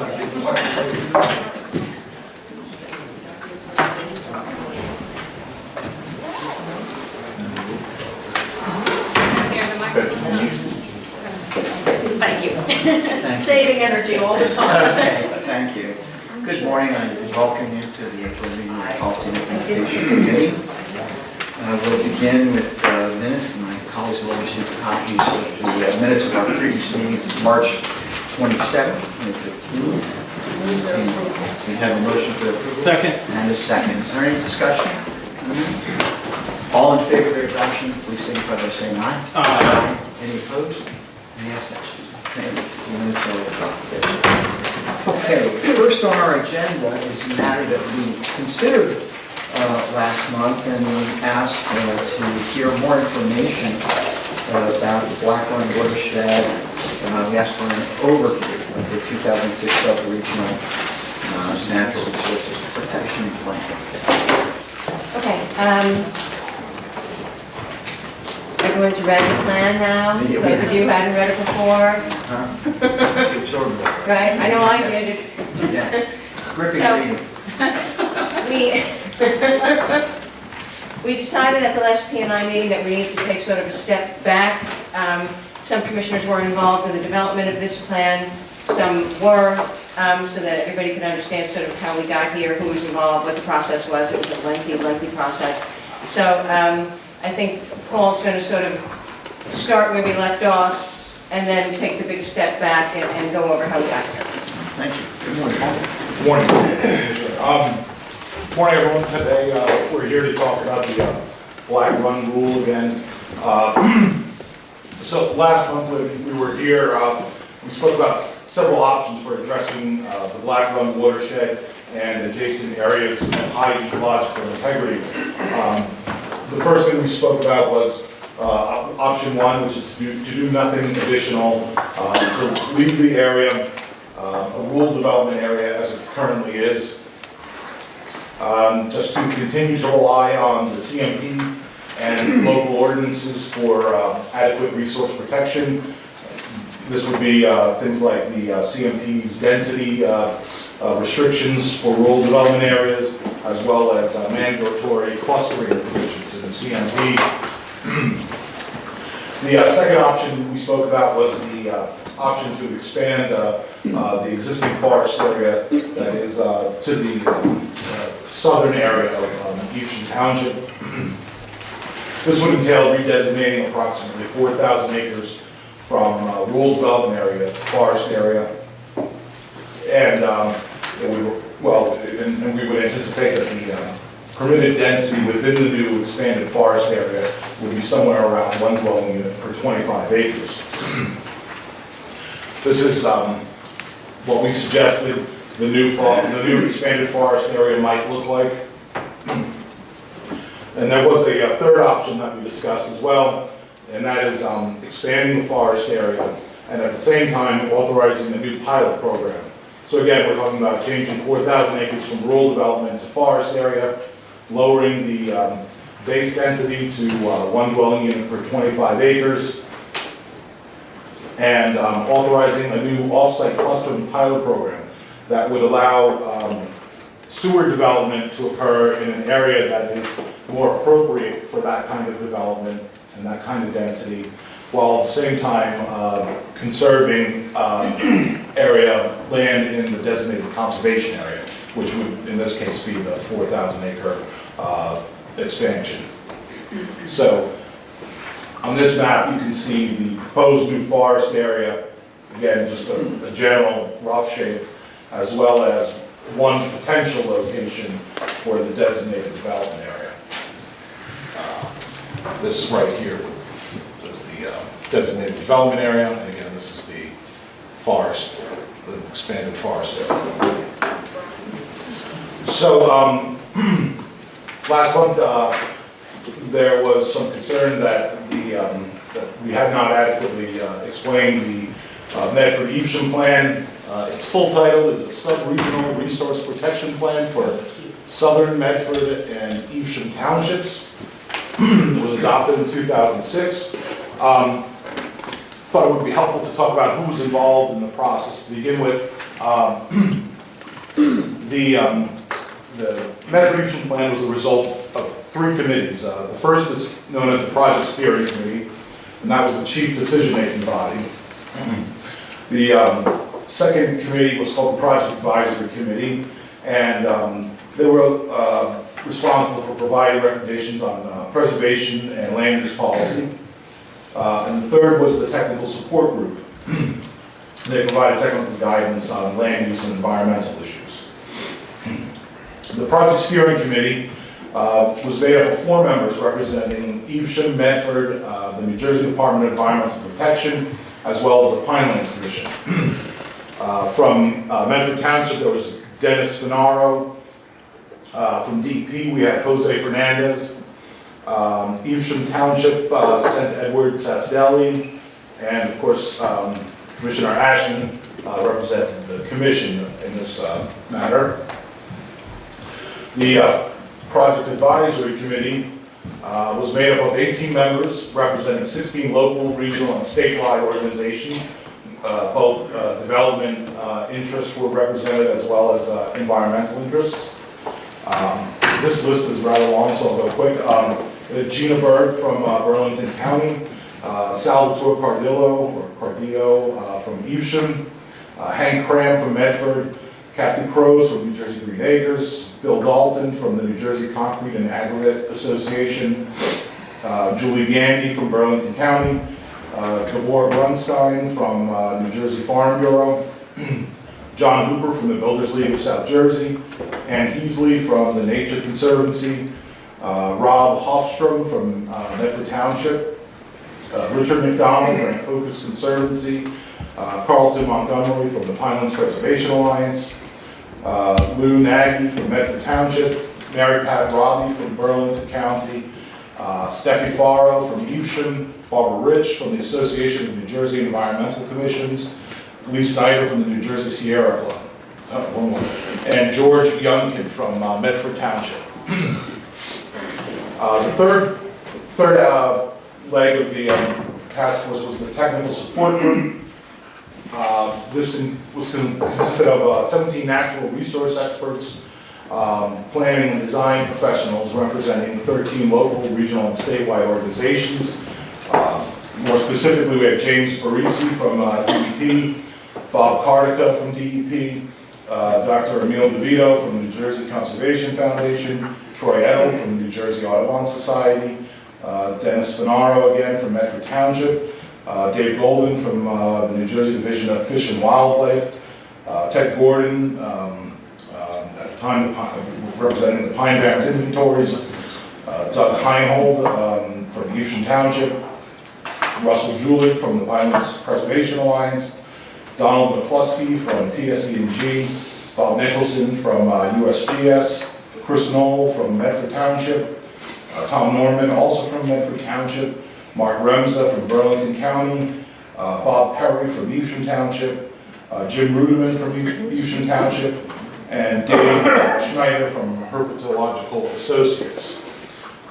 Thank you. Saving energy all the time. Okay, thank you. Good morning. I welcome you to the April meeting of the Policy and Implementation Committee. We'll begin with minutes, and my colleagues will receive copies of the minutes of our previous meetings, March 27th, 2015. We have a motion for approval. Second. And a second. Is there any discussion? All in favor of their adoption, please signify by saying aye. Aye. Any opposed? Any abstentions? Okay, the minutes are adopted. Okay, first on our agenda is a matter that we considered last month, and we asked to hear more information about the Black Run watershed. We asked for an overview of the 2006 sub-regional natural resources protection plan. Okay. Everyone's read the plan now? Those of you who hadn't read it before? Right? I know I did. It's Yeah. Gripping So- reading. We decided at the last P&I meeting that we need to take sort of a step back. Some commissioners were involved in the development of this plan, some were, so that everybody could understand sort of how we got here, who was involved, what the process was. It was a lengthy process. So I think Paul's going to sort of start where we left off and then take the big step back and go over how we got here. Thank you. Good morning, Paul. Good morning. Morning, everyone. Today, we're here to talk about the Black Run rule again. So last month when we were here, we spoke about several options for addressing the Black Run watershed and adjacent areas of high ecological integrity. The first thing we spoke about was option one, which is to do nothing additional, to leave the area, a rural development area as it currently is. Just to continue to rely on the CMP and local ordinances for adequate resource protection. This would be things like the CMP's density restrictions for rural development areas, as well as mandatory clustering provisions in the CMP. The second option we spoke about was the option to expand the existing forest area that is to the southern area of Evesham Township. This would entail redesignating approximately 4,000 acres from rural development area to forest area. And we would anticipate that the permitted density within the new expanded forest area would be somewhere around 1 dwelling unit per 25 acres. This is what we suggested the new expanded forest area might look like. And there was a third option that we discussed as well, and that is expanding the forest area and at the same time authorizing a new pilot program. So again, we're talking about changing 4,000 acres from rural development to forest area, lowering the base density to 1 dwelling unit per 25 acres, and authorizing a new off-site clustering pilot program that would allow sewer development to occur in an area that is more appropriate for that kind of development and that kind of density, while at the same time conserving area land in the designated conservation area, which would in this case be the 4,000 acre expansion. So on this map you can see the proposed new forest area, again just a general rough shape, as well as one potential location for the designated development area. This right here is the designated development area, and again this is the forest, the expanded forest area. So last month there was some concern that that we had not adequately explained the Medford Evesham plan. Its full title is a Sub-Regional Resource Protection Plan for Southern Medford and Evesham Townships. It was adopted in 2006. thought it would be helpful to talk about who was involved in the process. To begin with, the Medford Fusion Plan was the result of 3 committees. The first is known as the Project Steering Committee, and that was the chief decision-making body. The second committee was called the Project Advisory Committee, and they were responsible for providing recommendations on preservation and land use policy. And the third was the Technical Support Group. They provided technical guidance on land use and environmental issues. The Project Steering Committee was made up of 4 members representing Evesham, Medford, the New Jersey Department of Environmental Protection, as well as the Pinelands Division. From Medford Township, there was Dennis Finaro. From DEP, we had Jose Fernandez. Evesham Township sent Edward Sastelli, and of course, Commissioner Ashton represented the commission in this matter. The Project Advisory Committee was made up of 18 members representing 16 local, regional, and statewide organizations. Both development interests were represented as well as environmental interests. This list is rather long, so I'll go quick. Gina Berg from Burlington County, Salvatore Cardillo from Evesham, Hank Cram from Medford, Kathy Crows from New Jersey Green Acres, Bill Dalton from the New Jersey Concrete and Aggregate Association, Julie Gandy from Burlington County, Gabor Grunstein from New Jersey Farm Bureau, John Hooper from the Builders League of South Jersey, Ann Heasley from the Nature Conservancy, Rob Hofstrom from Medford Township, Richard McDonald from Hocus Conservancy, Carlton Montgomery from the Pinelands Preservation Alliance, Lou Nagy from Medford Township, Mary Pat Robbie from Burlington County, Steffi Faro from Evesham, Barbara Rich from the Association of New Jersey Environmental Commissions, Lee Snyder from the New Jersey Sierra Club, and George Youngkin from Medford Township. The third leg of the task force was the Technical Support Group. This consisted of 17 natural resource experts, planning and design professionals representing 13 local, regional, and statewide organizations. More specifically, we had James Parisi from DEP, Bob Cardica from DEP, Dr. Emil DeVito from the New Jersey Conservation Foundation, Troy Edel from the New Jersey Audubon Society, Dennis Finaro again from Medford Township, Dave Golden from the New Jersey Division of Fish and Wildlife, Ted Gordon, at the time representing the Pine Barrens Inventories, Doug Heinhold from Evesham Township, Russell Juliet from the Pinelands Preservation Alliance, Donald McCluskey from PSE&G, Bob Nicholson from USGS, Chris Knoll from Medford Township, Tom Norman also from Medford Township, Mark Remza from Burlington County, Bob Perry from Evesham Township, Jim Ruderman from Evesham Township, and Dave Schneider from Herpetological Associates.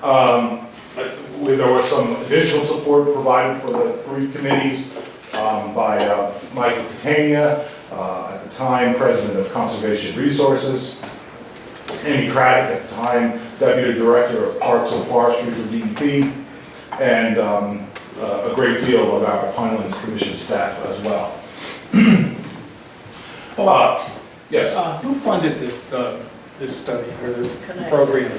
There was some additional support provided for the 3 committees by Michael Catania, at the time President of Conservation Resources, Amy Craddock, at the time Deputy Director of Parks and Forestry for DEP, and a great deal of our Pinelands Commission staff as well. Yes? Who funded this study or this program?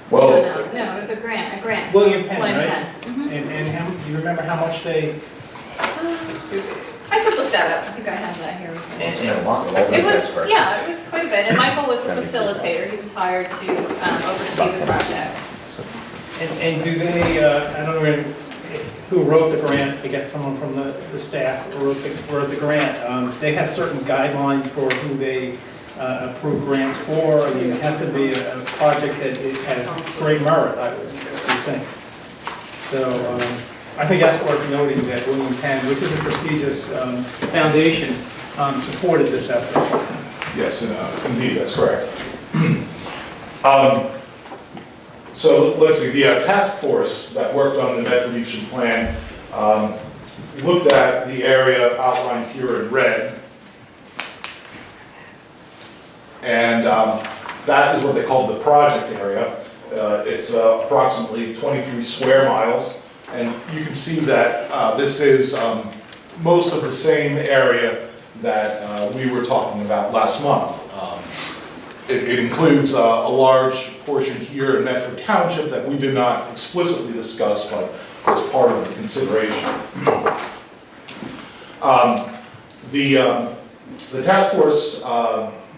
Well, No, it was a grant. William Penn, William right? Penn. Mhm. And do you remember how much they? I could look that up, I think I have that here with me. It's been a lot with all It these was, experts. yeah, it was quite a bit, and Michael was the facilitator, he was hired to oversee the project. And do they? I don't know who wrote the grant. I guess someone from the staff wrote the grant. They have certain guidelines for who they approve grants for. I mean, it has to be a project that it has great merit, I would think. So I think that's worth noting that William Penn, which is a prestigious foundation, supported this effort. yes, indeed, that's correct. So let's see, the task force that worked on the Medford Evesham Plan looked at the area outlined here in red. And that is what they call the project area. It's approximately 23 square miles. And you can see that this is most of the same area that we were talking about last month. It includes a large portion here in Medford Township that we did not explicitly discuss, but was part of the consideration. The task force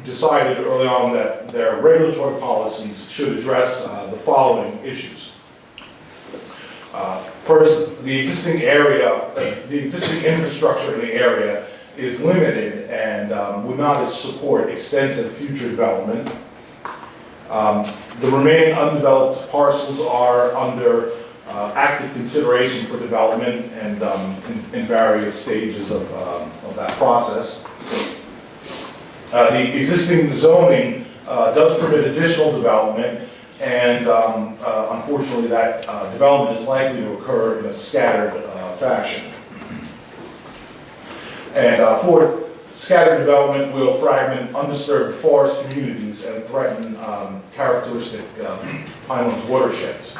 decided early on that their regulatory policies should address the following issues. First, the existing infrastructure in the area is limited and would not support extensive future development. The remaining undeveloped parcels are under active consideration for development and in various stages of that process. The existing zoning does permit additional development, and unfortunately that development is likely to occur in a scattered fashion. And fourth, scattered development will fragment undisturbed forest communities and threaten characteristic Pinelands watersheds.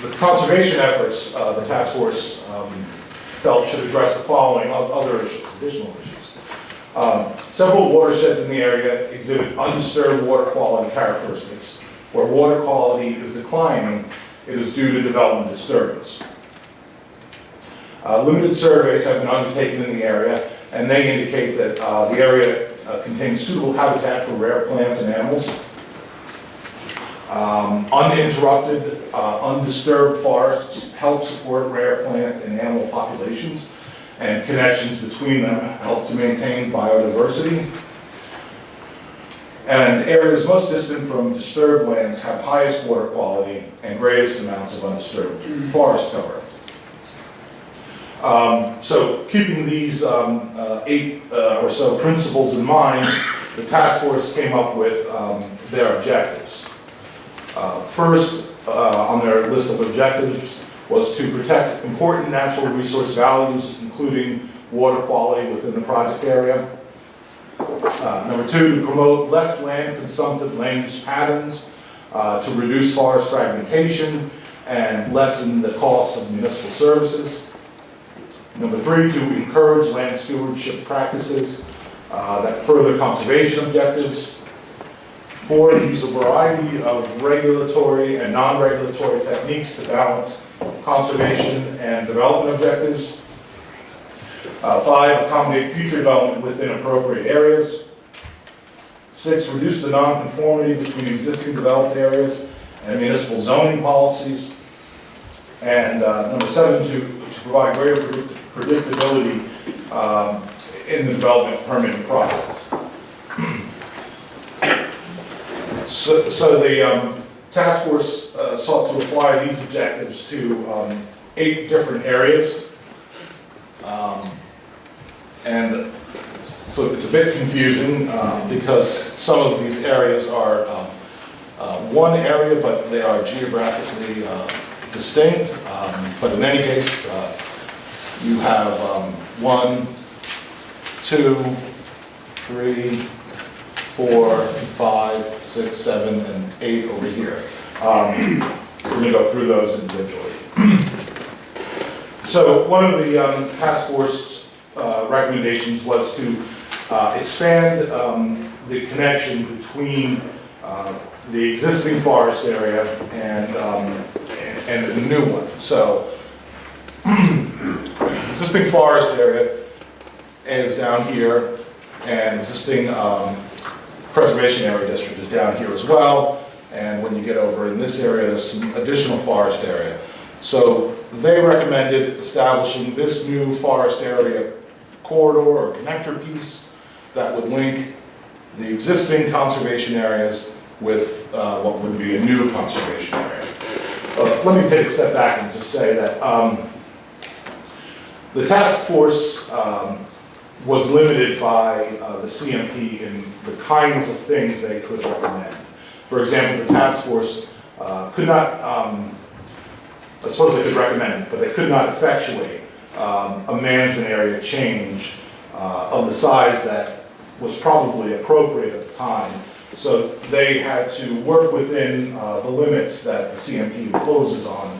The conservation efforts the task force felt should address the following other issues, additional issues. Several watersheds in the area exhibit undisturbed water quality characteristics. Where water quality is declining, it is due to development disturbance. Limited surveys have been undertaken in the area, and they indicate that the area contains suitable habitat for rare plants and animals. Uninterrupted, undisturbed forests help support rare plant and animal populations, and connections between them help to maintain biodiversity. And areas most distant from disturbed lands have highest water quality and greatest amounts of undisturbed forest cover. So keeping these 8 or so principles in mind, the task force came up with their objectives. First on their list of objectives was to protect important natural resource values, including water quality within the project area. Number 2, to promote less land consumptive land use patterns, to reduce forest fragmentation and lessen the cost of municipal services. Number 3, to encourage land stewardship practices that further conservation objectives. 4, use a variety of regulatory and non-regulatory techniques to balance conservation and development objectives. 5, accommodate future development within appropriate areas. 6, reduce the nonconformity between existing developed areas and municipal zoning policies. And number 7, to provide greater predictability in the development permitting process. So the task force sought to apply these objectives to 8 different areas. And so it's a bit confusing because some of these areas are one area, but they are geographically distinct. But in any case, you have 1, 2, 3, 4, 5, 6, 7, and 8 over here. We're going to go through those individually. So one of the task force recommendations was to expand the connection between the existing forest area and the new one. So existing forest area is down here, and existing preservation area district is down here as well. And when you get over in this area, there's some additional forest area. So they recommended establishing this new forest area corridor or connector piece that would link the existing conservation areas with what would be a new conservation area. Let me take a step back and just say that the task force was limited by the CMP in the kinds of things they could recommend. For example, the task force could not I suppose they could recommend it, but they could not effectuate a management area change of the size that was probably appropriate at the time. So they had to work within the limits that the CMP imposes on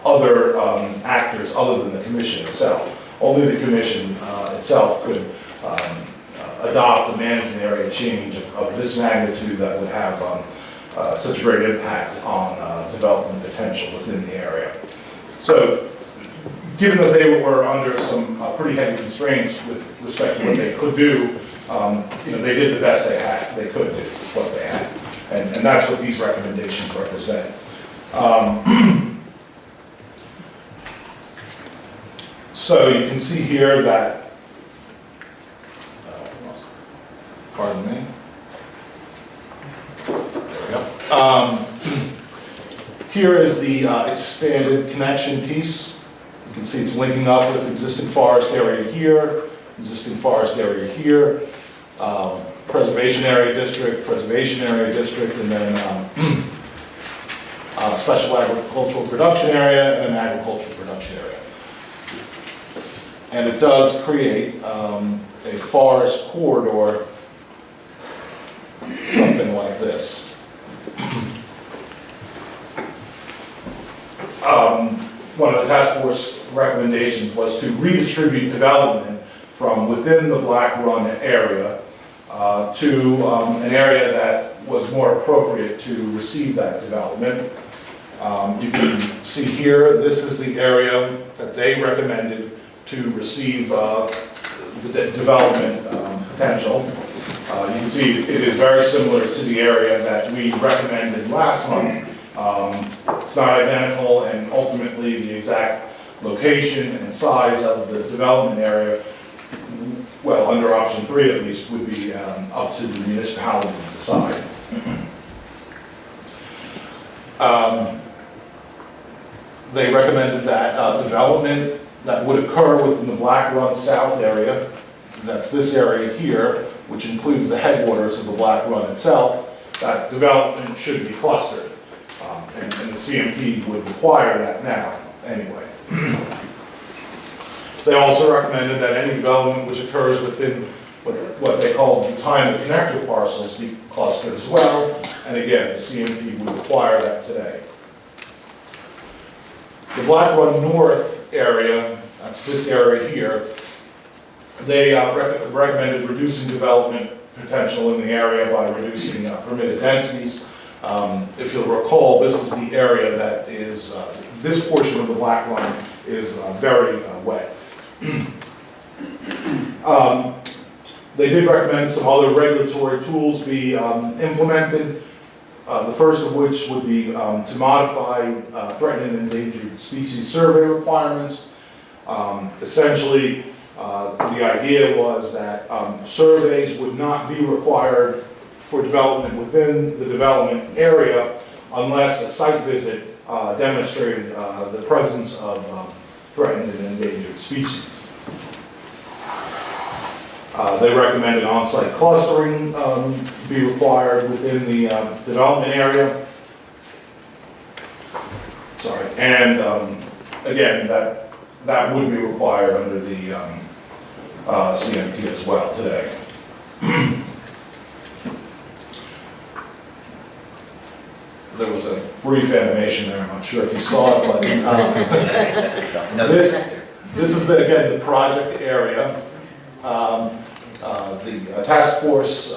other actors other than the commission itself. Only the commission itself could adopt a management area change of this magnitude that would have such a great impact on development potential within the area. So, given that they were under some pretty heavy constraints with respect to what they could do, they did the best they could do what they had, and that's what these recommendations represent. So you can see here that, pardon me. There we go. Here is the expanded connection piece. You can see it's linking up with existing forest area here, existing forest area here, preservation area district, and then special agricultural production area and an agricultural production area. And it does create a forest corridor, something like this. One of the task force recommendations was to redistribute development from within the Black Run area to an area that was more appropriate to receive that development. You can see here, this is the area that they recommended to receive the development potential. You can see it is very similar to the area that we recommended last month. It's not identical, and ultimately the exact location and size of the development area, well, under option 3 at least, would be up to the municipality to decide. They recommended that development that would occur within the Black Run South area, that's this area here, which includes the headwaters of the Black Run itself, that development should be clustered. And the CMP would require that now, anyway. They also recommended that any development which occurs within what they call the time of connector parcels be clustered as well. And again, the CMP would require that today. The Black Run North area, that's this area here, they recommended reducing development potential in the area by reducing permitted densities. If you'll recall, this is the area that is, this portion of the Black Run is very wet. They did recommend some other regulatory tools be implemented. The first of which would be to modify threatened and endangered species survey requirements. Essentially, the idea was that surveys would not be required for development within the development area unless a site visit demonstrated the presence of threatened and endangered species. They recommended on-site clustering be required within the development area. Sorry, and again, that would be required under the CMP as well today. There was a brief animation there, I'm not sure if you saw it, but this is, again, the project area. The task force,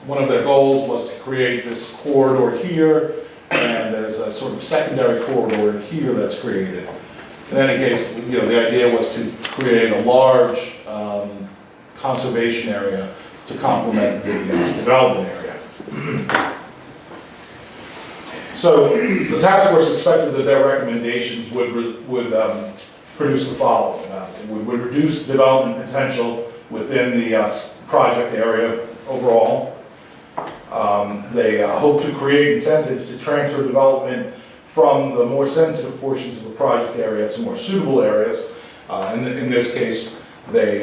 one of their goals was to create this corridor here, and there's a sort of secondary corridor here that's created. In any case, the idea was to create a large conservation area to complement the development area. So the task force expected that their recommendations would produce the following. It would reduce development potential within the project area overall. They hope to create incentives to transfer development from the more sensitive portions of the project area to more suitable areas. In this case, they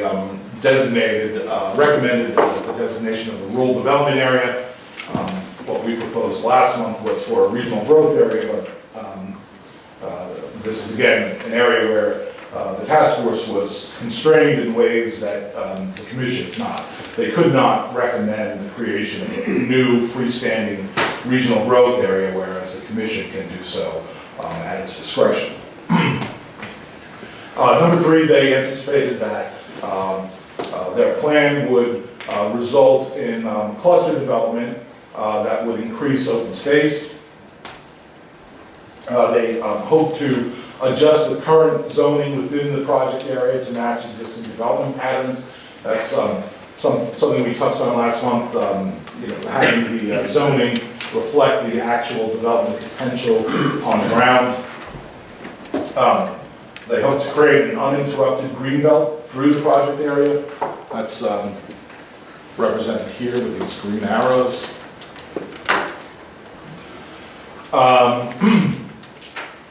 recommended the designation of the rural development area. What we proposed last month was for a regional growth area, but this is again an area where the task force was constrained in ways that the commission is not. They could not recommend the creation of a new freestanding regional growth area, whereas the commission can do so at its discretion. Number three, they anticipated that their plan would result in cluster development that would increase open space. They hope to adjust the current zoning within the project area to match existing development patterns. That's something we touched on last month, having the zoning reflect the actual development potential on the ground. They hope to create an uninterrupted greenbelt through the project area. That's represented here with these green arrows.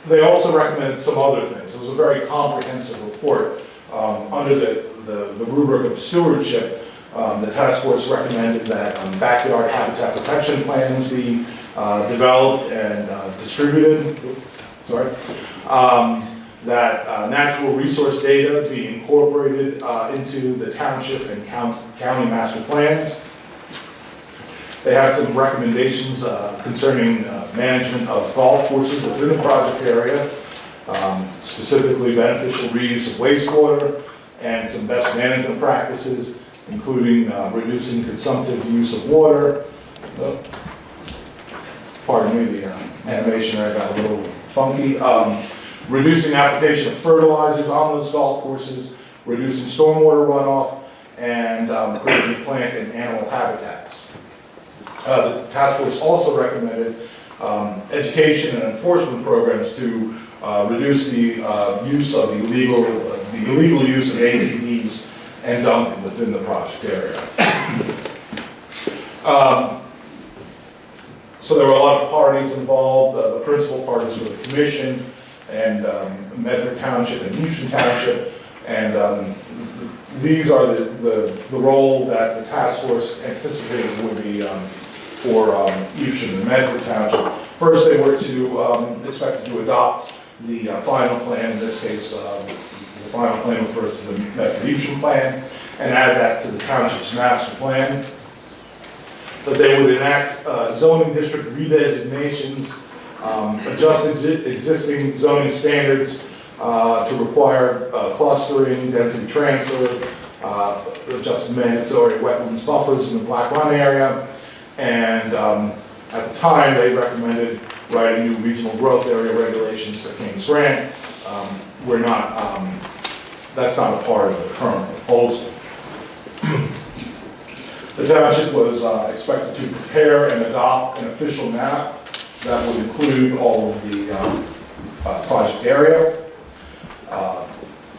They also recommended some other things. It was a very comprehensive report. Under the rubric of stewardship, the task force recommended that backyard habitat protection plans be developed and distributed. That natural resource data be incorporated into the township and county master plans. They had some recommendations concerning management of golf courses within the project area, specifically beneficial reuse of wastewater, and some best management practices, including reducing consumptive use of water. Pardon me, the animation there got a little funky. Reducing application of fertilizers on those golf courses, reducing stormwater runoff, and creating plant and animal habitats. The task force also recommended education and enforcement programs to reduce the use of illegal use of ATVs and dumping within the project area. So there were a lot of parties involved. The principal parties were the commission and Medford Township and Evesham Township, and these are the role that the task force anticipated would be for Evesham and Medford Township. First, they were to expected to adopt the final plan. In this case, the final plan refers to the Medford Evesham plan, and add that to the township's master plan. That they would enact zoning district redesignations, adjust existing zoning standards to require clustering, density transfer, adjust mandatory wetlands buffers in the Black Run area, and at the time they recommended writing new regional growth area regulations for Kings Grant. That's not a part of the current proposal. The township was expected to prepare and adopt an official map that would include all of the project area,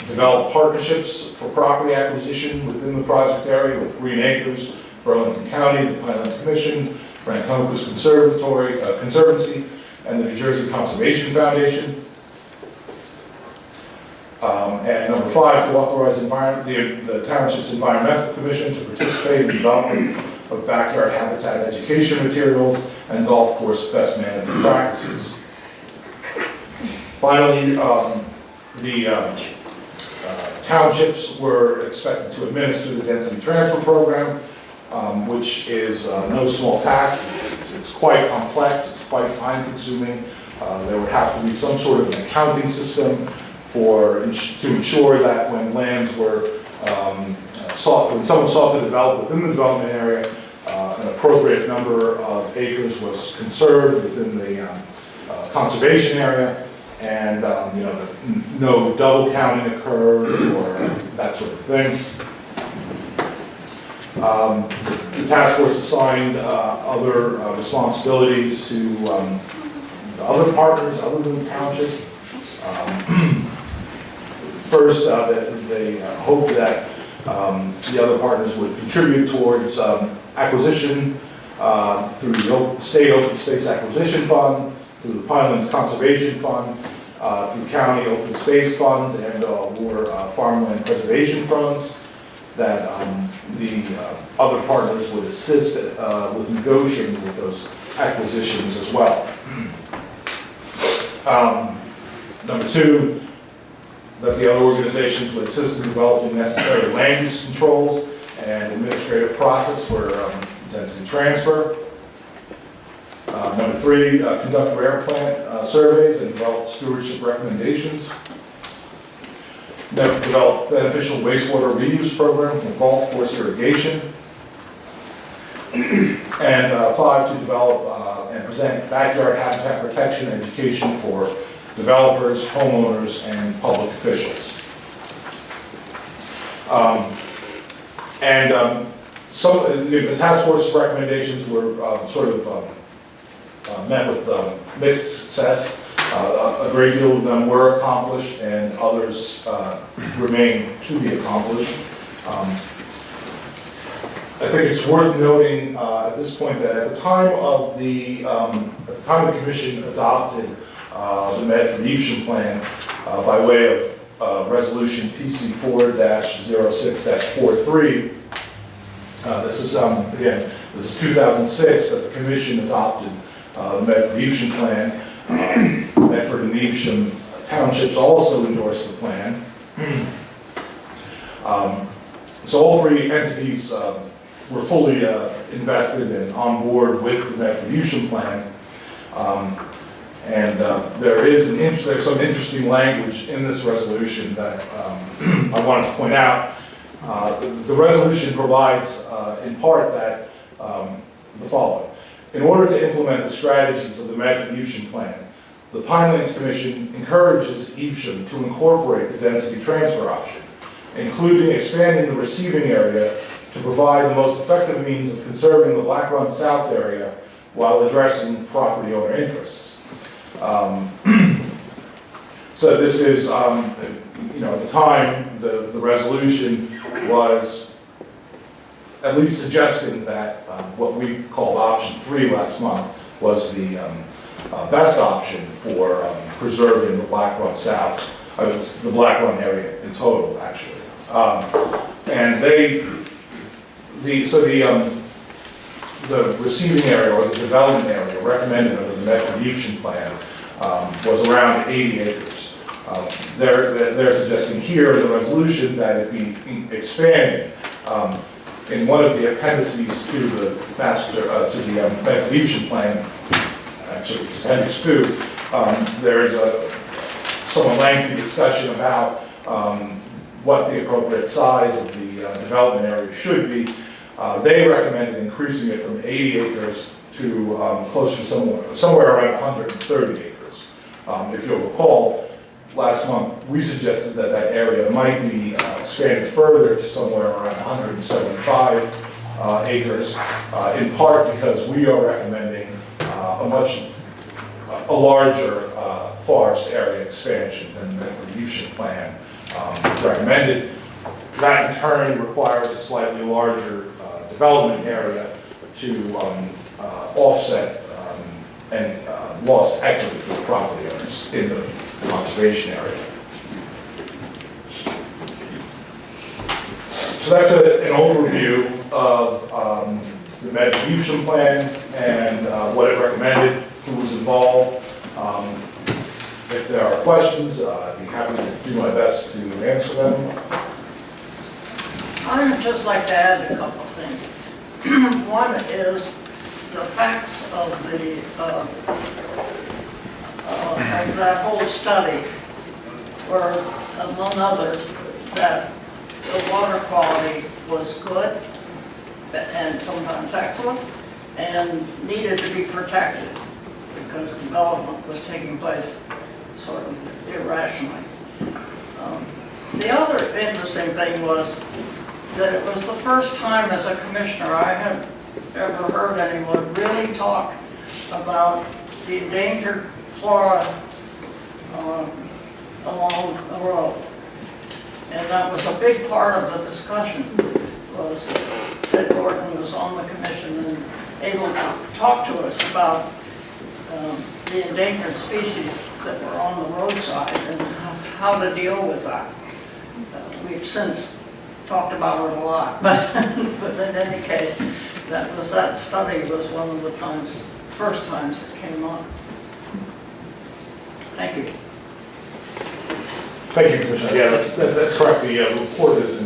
develop partnerships for property acquisition within the project area with Green Acres, Burlington County, the Pinelands Commission, Ranconicus Conservancy, and the New Jersey Conservation Foundation. And number 5, to authorize the Township's Environmental Commission to participate in the development of backyard habitat education materials and golf course best management practices. Finally, the townships were expected to administer the density transfer program, which is no small task. It's quite complex, it's quite time consuming. There would have to be some sort of an accounting system to ensure that when lands were when someone sought to develop within the development area, an appropriate number of acres was conserved within the conservation area, and no double counting occurred or that sort of thing. The task force assigned other responsibilities to the other partners other than the township. First, they hoped that the other partners would contribute towards acquisition through the State Open Space Acquisition Fund, through the Pinelands Conservation Fund, through county open space funds and or farmland preservation funds, that the other partners would assist with negotiating with those acquisitions as well. Number two, that the other organizations would assist in developing necessary land use controls and administrative process for density transfer. Number three, conduct rare plant surveys and develop stewardship recommendations. Develop beneficial wastewater reuse program for golf course irrigation. And five, to develop and present backyard habitat protection education for developers, homeowners, and public officials. Some of the task force recommendations were sort of met with mixed success. A great deal of them were accomplished, and others remain to be accomplished. I think it's worth noting at this point that at the time the commission adopted the Medford Evesham plan by way of resolution PC 4-06-43. This is again, this is 2006 that the commission adopted the Medford Evesham plan. Medford and Evesham townships also endorsed the plan. So all three entities were fully invested and on board with the Medford Evesham plan. There's some interesting language in this resolution that I wanted to point out. The resolution provides in part that the following. In order to implement the strategies of the Medford Evesham plan, the Pinelands Commission encourages Evesham to incorporate the density transfer option, including expanding the receiving area to provide the most effective means of conserving the Black Run South area while addressing property owner interests. So this is, at the time, the resolution was at least suggesting that what we called option 3 last month was the best option for preserving the Black Run South, the Black Run area in total, actually. The receiving area or the development area recommended under the Medford Evesham plan was around 80 acres. They're suggesting here in the resolution that it be expanded. In one of the appendices to the Medford Evesham plan, actually it's appendix 2, there is a somewhat lengthy discussion about what the appropriate size of the development area should be. They recommended increasing it from 80 acres to closer to somewhere around 130 acres. If you'll recall, last month we suggested that that area might be expanded further to somewhere around 175 acres, in part because we are recommending a larger forest area expansion than the Medford Evesham plan recommended. That in turn requires a slightly larger development area to offset any lost equity for the property owners in the conservation area. So that's an overview of the Medford Evesham plan and what it recommended, who was involved. If there are questions, I'd be happy to do my best to answer them. I'd just like to add a couple of things. One is the facts of that whole study were, among others, that the water quality was good and sometimes excellent and needed to be protected because development was taking place sort of irrationally. The other interesting thing was that it was the first time as a commissioner I had ever heard anyone really talk about the endangered flora along the road. And that was a big part of the discussion, was that Gordon was on the commission and able to talk to us about the endangered species that were on the roadside and how to deal with that. We've since talked about it a lot, but in any case, that study was one of the first times it came up. Thank you. Thank you, Commissioner. Yeah, that's correct. The report is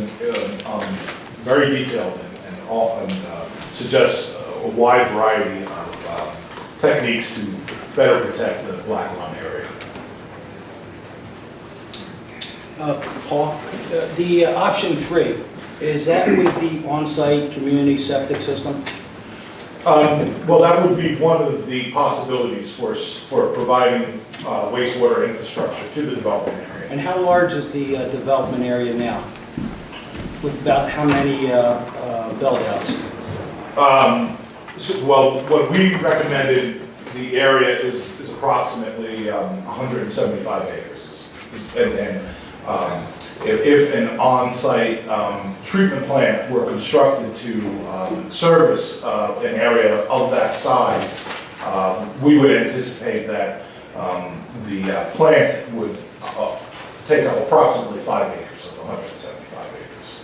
very detailed and suggests a wide variety of techniques to better protect the Black Run area. Paul, the option 3, is that with the on-site community septic system? Well, that would be one of the possibilities for providing wastewater infrastructure to the development area. And how large is the development area now? With about how many build-outs? Well, what we recommended, the area is approximately 175 acres. If an on-site treatment plant were constructed to service an area of that size, we would anticipate that the plant would take up approximately 5 acres of the 175 acres.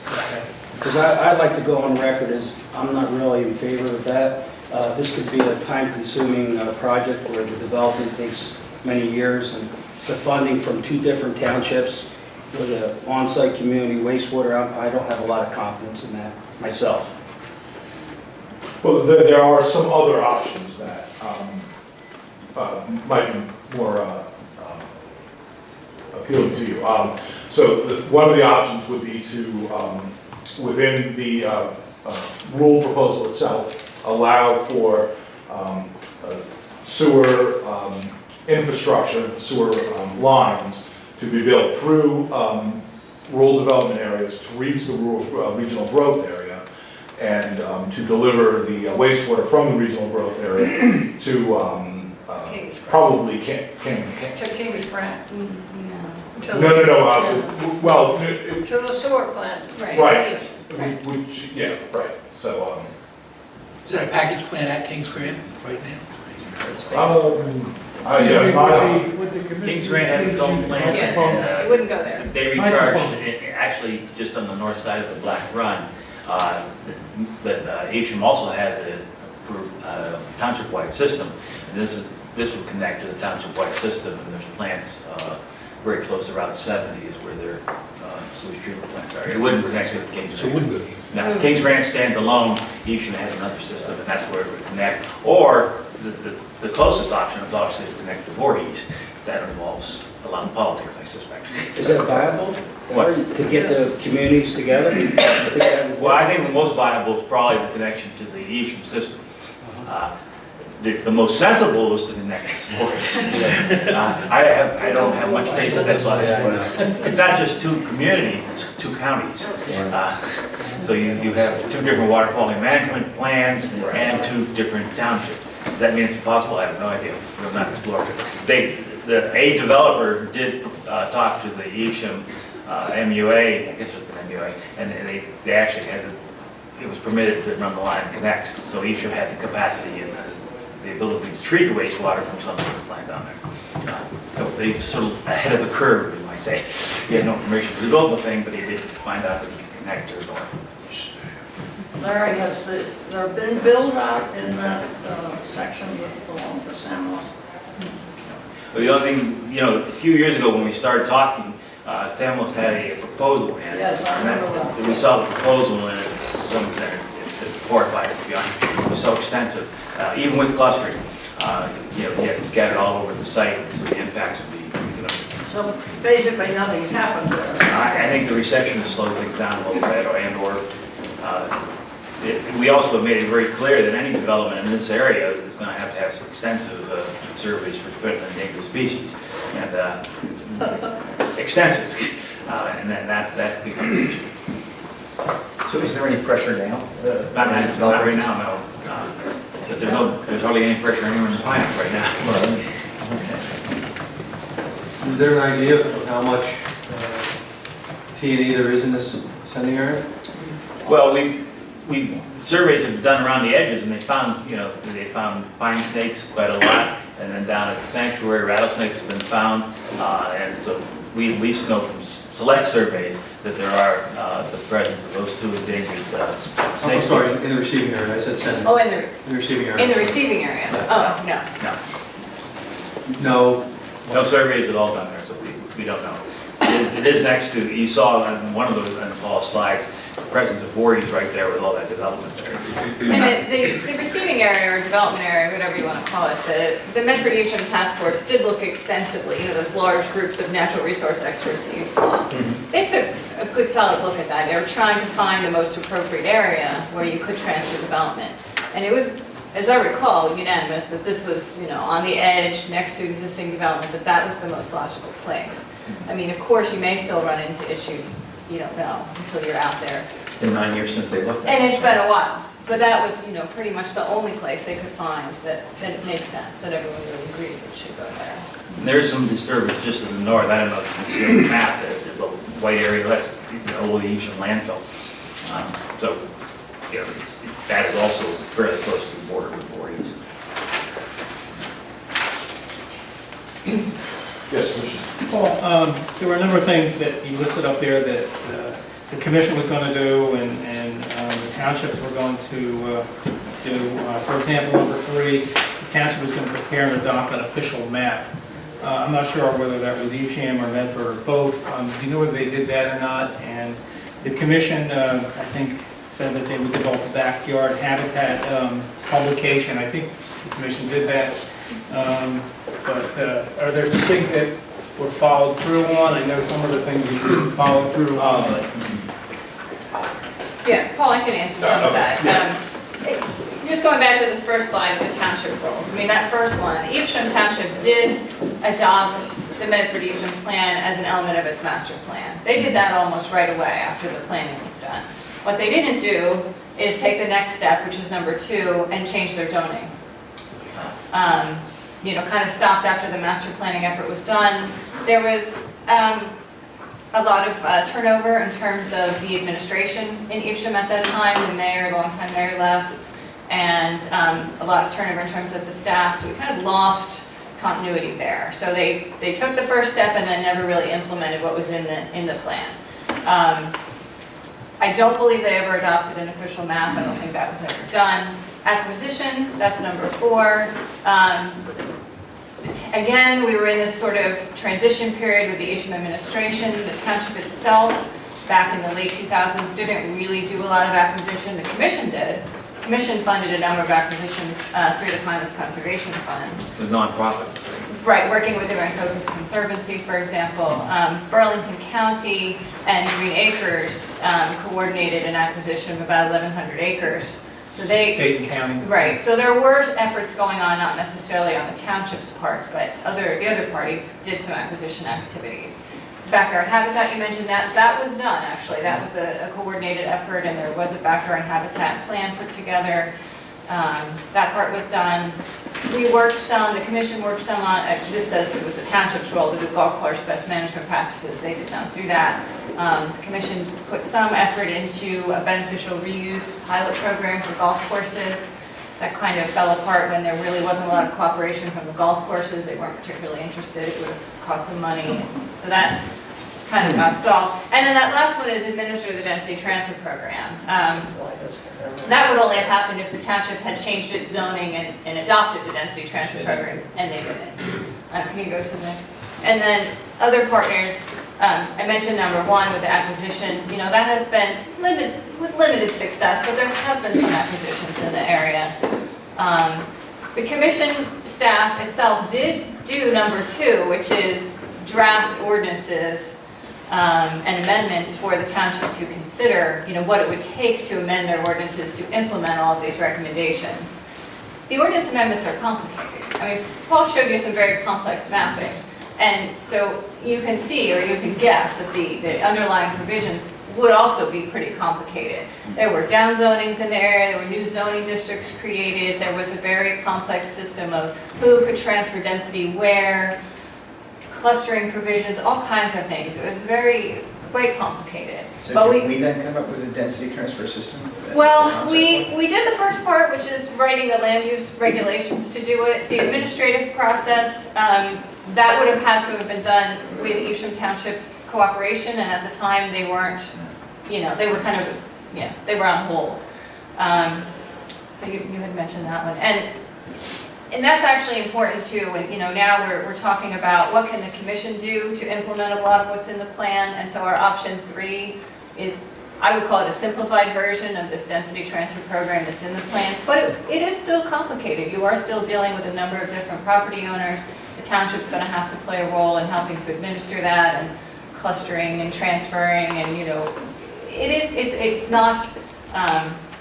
Because I'd like to go on record as I'm not really in favor of that. This could be a time-consuming project where the development takes many years, and the funding from 2 different townships with an on-site community wastewater, I don't have a lot of confidence in that myself. Well, there are some other options that might be more appealing to you. One of the options would be to, within the rule proposal itself, allow for sewer infrastructure, sewer lines to be built through rural development areas to reach the rural regional growth area, and to deliver the wastewater from the regional growth area to probably To King's Grant. No. Well, To the sewer plant. right. Which, yeah, right. So, Is that a package plan at Kings Grant right now? Kings Grant has its own plant, Yeah, and it wouldn't go there. they recharge it actually just on the north side of the Black Run. But Evesham also has a township-wide system, and this would connect to the township-wide system, and there's plants very close to Route 70 is where their sewage treatment plants are. It wouldn't connect to Kings Grant. So it wouldn't go. Now, Kings Grant stands alone, Evesham has another system, and that's where it would connect. Or the closest option is obviously to connect to Voorhees. That involves a lot of politics, I suspect. Is that viable? What? To get the communities together? I think that would Well, I work. think the most viable is probably the connection to the Evesham system. The most sensible is to connect to Voorhees. I don't have much faith in this one. It's not just 2 communities, it's 2 counties. So you have 2 different water quality management plans and 2 different townships. Does that mean it's impossible? I have no idea. We have not explored it. A developer did talk to the Evesham MUA, I guess it was an MUA, and they actually had it was permitted to run the line and connect. So Evesham had the capacity and the ability to treat the wastewater from some sort of plant down there. So they sort of ahead of the curve, you might say. He had no permission to build the thing, but he did find out that he could connect to the north. Larry, has there been build out in that section that belongs to Samuel? But the other thing, a few years ago when we started talking, Samuel's had a proposal in. Yes, I remember that. We saw the proposal and it's something that it's horrified, to be honest. It was so extensive, even with clustering. He had it scattered all over the site, so the impacts would be, So basically, nothing's happened there. I think the recession has slowed things down a little bit, we also made it very clear that any development in this area is going to have some extensive surveys for threatened and endangered species, and extensive, and then that becomes an issue. So is there any pressure now? Not right now, no. But there's hardly any pressure anywhere in the Pinelands right now. Is there an idea of how much T&E there is in this sending area? Well, surveys have been done around the edges, and they found pine snakes quite a lot, and then down at the sanctuary, rattlesnakes have been found, and so we at least know from select surveys that there are the presence of those 2 endangered snakes. Oh, sorry, in the receiving area, I said sending. Oh, In the receiving area. in the receiving area? Oh, no. No. No. No surveys at all down there, so we don't know. It is next to, you saw on one of those, on Paul's slides, the presence of Voorhees right there with all that development there. And the receiving area or development area, whatever you want to call it, the Medford Evesham Task Force did look extensively, those large groups of natural resource experts that you saw. They took a good solid look at that. They were trying to find the most appropriate area where you could transfer development. And it was, as I recall, unanimous that this was, on the edge next to existing development, that was the most logical place. I mean, of course, you may still run into issues you don't know until you're out there. It's been 9 years since they looked at it. And it's been a while. But that was, pretty much the only place they could find that it made sense, that everyone really agreed it should go there. And there's some disturbance just to the north. I don't know if you can see on the map, there's a white area, that's old Evesham landfill. So, that is also fairly close to the border with Voorhees. Yes, Commissioner. Paul, there were a number of things that you listed up there that the commission was going to do and the townships were going to do. For example, number 3, the township was going to prepare and adopt an official map. I'm not sure whether that was Evesham or Medford or both. Do you know whether they did that or not? And the commission, I think, said that they would develop a backyard habitat publication. I think the commission did that. But are there some things that were followed through on? I know some of the things we didn't follow through on. Yeah, Paul, I can answer some of that. Just going back to this first slide of the township goals. I mean, that first one, Evesham Township did adopt the Medford Evesham plan as an element of its master plan. They did that almost right away after the planning was done. What they didn't do is take the next step, which is number 2, and change their zoning. Kind of stopped after the master planning effort was done. There was a lot of turnover in terms of the administration in Evesham at that time. The mayor, longtime mayor left, and a lot of turnover in terms of the staff. So we kind of lost continuity there. So they took the first step and then never really implemented what was in the plan. I don't believe they ever adopted an official map. I don't think that was ever done. Acquisition, that's number 4. Again, we were in this sort of transition period with the Evesham administration. The township itself, back in the late 2000s, didn't really do a lot of acquisition. The commission did. The commission funded a number of acquisitions through the Pinelands Conservation Fund. With nonprofits. Right, working with the Rancocas Conservancy, for example. Burlington County and Green Acres coordinated an acquisition of about 1,100 acres. So State and county. Right, so there were efforts going on, not necessarily on the township's part, but the other parties did some acquisition activities. Backyard habitat, you mentioned that was done, actually. That was a coordinated effort, and there was a backyard habitat plan put together. That part was done. We worked some, the commission worked some on, this says it was the township's role to do golf course best management practices. They did not do that. The commission put some effort into a beneficial reuse pilot program for golf courses. That kind of fell apart when there really wasn't a lot of cooperation from the golf courses. They weren't particularly interested. It would have cost some money. So that kind of got stalled. And then that last one is administer the density transfer program. That would only have happened if the township had changed its zoning and adopted the density transfer program, and they didn't. Can you go to the next? And then other partners, I mentioned number 1 with the acquisition. That has been with limited success, but there have been some acquisitions in the area. The commission staff itself did do number 2, which is draft ordinances and amendments for the township to consider, what it would take to amend their ordinances to implement all of these recommendations. The ordinance amendments are complicated. I mean, Paul showed you some very complex mapping. And so you can see, or you can guess, that the underlying provisions would also be pretty complicated. There were downzonings in the area, there were new zoning districts created, there was a very complex system of who could transfer density where, clustering provisions, all kinds of things. It was quite complicated. So did we then come up with a density transfer system? Well, we did the first part, which is writing the land use regulations to do it. The administrative process, that would have had to have been done with Evesham Township's cooperation, and at the time they weren't, they were kind of, they were on hold. So you had mentioned that one. And And that's actually important too, and now we're talking about what can the commission do to implement a lot of what's in the plan, and so our option 3 is, I would call it a simplified version of this density transfer program that's in the plan, but it is still complicated. You are still dealing with a number of different property owners. The township's going to have to play a role in helping to administer that, and clustering and transferring, and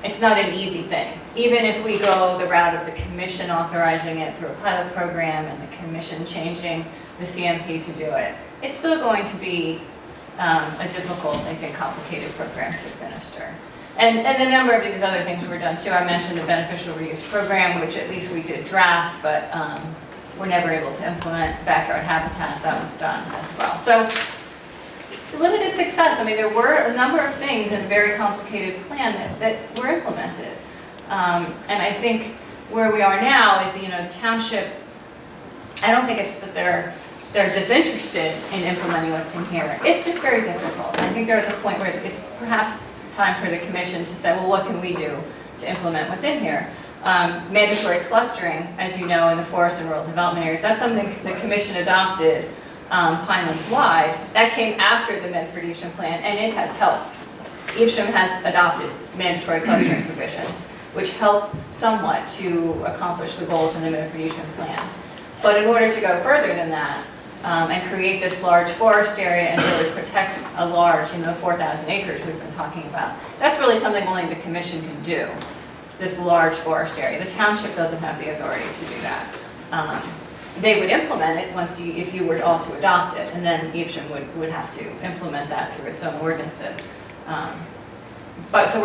it's not an easy thing. Even if we go the route of the commission authorizing it through a pilot program and the commission changing the CMP to do it, it's still going to be a difficult, I think, complicated program to administer. And a number of these other things were done too. I mentioned the beneficial reuse program, which at least we did draft, but we're never able to implement backyard habitat. That was done as well. So limited success. I mean, there were a number of things in a very complicated plan that were implemented. And I think where we are now is, the township, I don't think it's that they're disinterested in implementing what's in here. It's just very difficult. I think they're at the point where it's perhaps time for the commission to say, well, what can we do to implement what's in here? Mandatory clustering, as you know, in the forest and rural development areas, that's something the commission adopted Pinelands wide. That came after the Medford Evesham plan, and it has helped. Evesham has adopted mandatory clustering provisions, which help somewhat to accomplish the goals in the Medford Evesham plan. But in order to go further than that, and create this large forest area and really protect a large, 4,000 acres we've been talking about, that's really something only the commission can do, this large forest area. The township doesn't have the authority to do that. They would implement it if you were all to adopt it, and then Evesham would have to implement that through its own ordinances. But so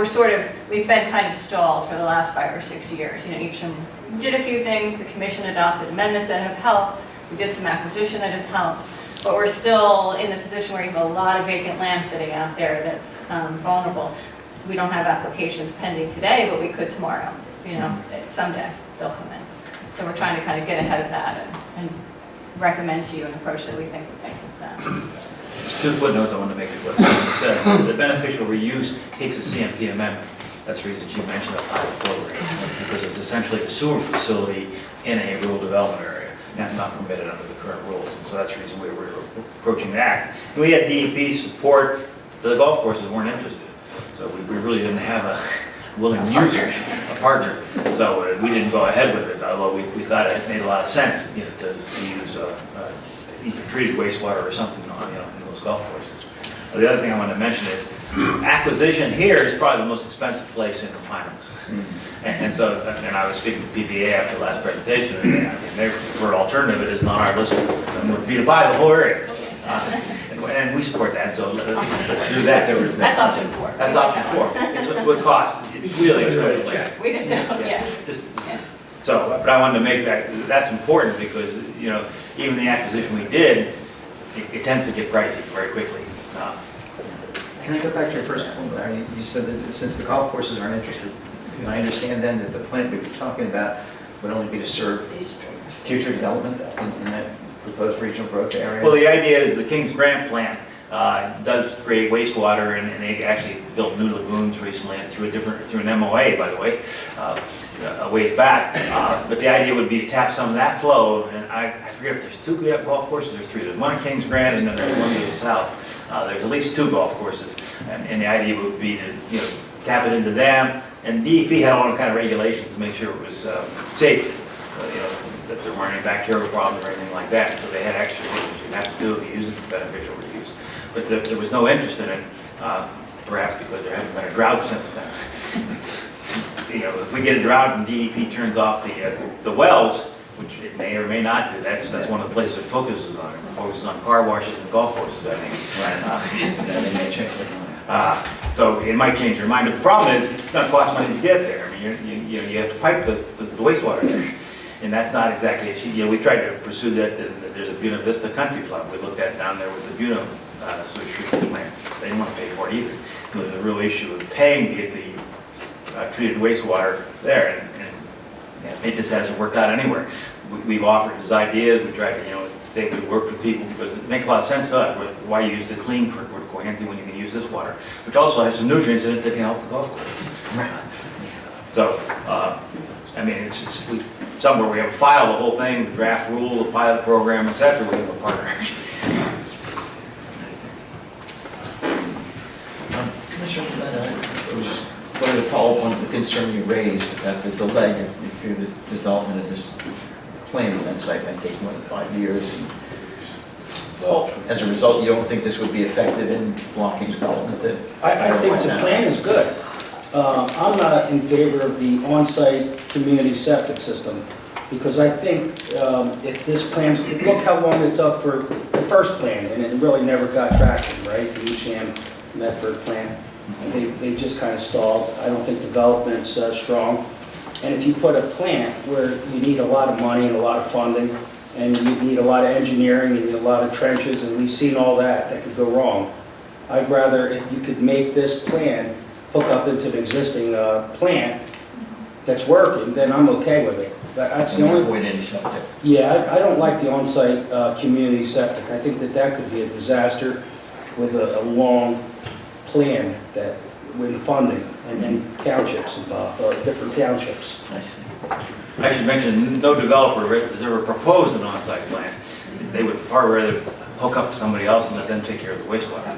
we've been kind of stalled for the last 5 or 6 years. Evesham did a few things, the commission adopted amendments that have helped, we did some acquisition that has helped, but we're still in the position where you have a lot of vacant land sitting out there that's vulnerable. We don't have applications pending today, but we could tomorrow. Someday they'll come in. So we're trying to kind of get ahead of that and recommend to you an approach that we think would make some sense. Just 2 footnotes I want to make to what Susan said. The beneficial reuse takes a CMP amendment. That's the reason she mentioned a pilot program, because it's essentially a sewer facility in a rural development area. And that's not permitted under the current rules, and so that's the reason we were approaching that. And we had DEP support. The golf courses weren't interested, so we really didn't have a willing user, a partner. So we didn't go ahead with it, although we thought it made a lot of sense, to use either treated wastewater or something in those golf courses. The other thing I want to mention is acquisition here is probably the most expensive place in the Pinelands. And I was speaking to PBA after the last presentation, and their preferred alternative, it is on our list, would be to buy the whole area. And we support that, so let's do that. That's option 4. That's option 4. It's what cost. It's really expensive. We just don't, yeah. So, but I wanted to make that's important, because, even the acquisition we did, it tends to get pricey very quickly. Can I go back to your first point? You said that since the golf courses aren't interested, can I understand then that the plant we'd be talking about would only be to serve future development in that proposed regional growth area? Well, the idea is the King's Grant plant does create wastewater, and they actually built new lagoons recently, and through an MOA, by the way, a ways back. But the idea would be to tap some of that flow, and I forget if there's 2 golf courses or 3. There's one in King's Grant, and then there's one to the south. There's at least 2 golf courses, and the idea would be to tap it into them. And DEP had all kind of regulations to make sure it was safe, that there weren't any bacterial problems or anything like that. So they had extra things you have to do if you use it for beneficial reuse. But there was no interest in it, perhaps because there hasn't been a drought since then. If we get a drought and DEP turns off the wells, which it may or may not do, that's one of the places it focuses on. It focuses on car washes and golf courses, I think. They may change their mind. So it might change your mind, but the problem is it's going to cost money to get there. I mean, you have to pipe the wastewater there, and that's not exactly cheap. We tried to pursue that. There's a Buena Vista Country Club we looked at down there with the Buena sewage treatment plant. They didn't want to pay for it either. So there's a real issue of paying to get the treated wastewater there, and it just hasn't worked out anywhere. We've offered his ideas. We tried to say we worked with people, because it makes a lot of sense to us. Why use the clean for Cohansey when you can use this water, which also has some nutrients in it that can help the golf course. So, I mean, somewhere we have a file, the whole thing, the draft rule, the pilot program, et cetera, we have a partner. Commissioner Pimenta, I was going to follow up on the concern you raised about the delay if the development of this plan on that site might take more than 5 years. And, well, as a result, you don't think this would be effective in blocking development that I think the plan is good. I'm not in favor of the on-site community septic system, because I think if this plan, look how long it took for the first plan, and it really never got traction, right? The Evesham Medford plan. They just kind of stalled. I don't think development's strong. And if you put a plant where you need a lot of money and a lot of funding, and you need a lot of engineering, and you need a lot of trenches, and we've seen all that could go wrong. I'd rather, if you could make this plan hook up into an existing plant that's working, then I'm okay with it. That's the only. Avoid any septic. Yeah, I don't like the on-site community septic. I think that could be a disaster with a long plan that, with funding and townships involved, or different townships. I see. I should mention, no developer has ever proposed an on-site plant. They would far rather hook up to somebody else and let them take care of the wastewater.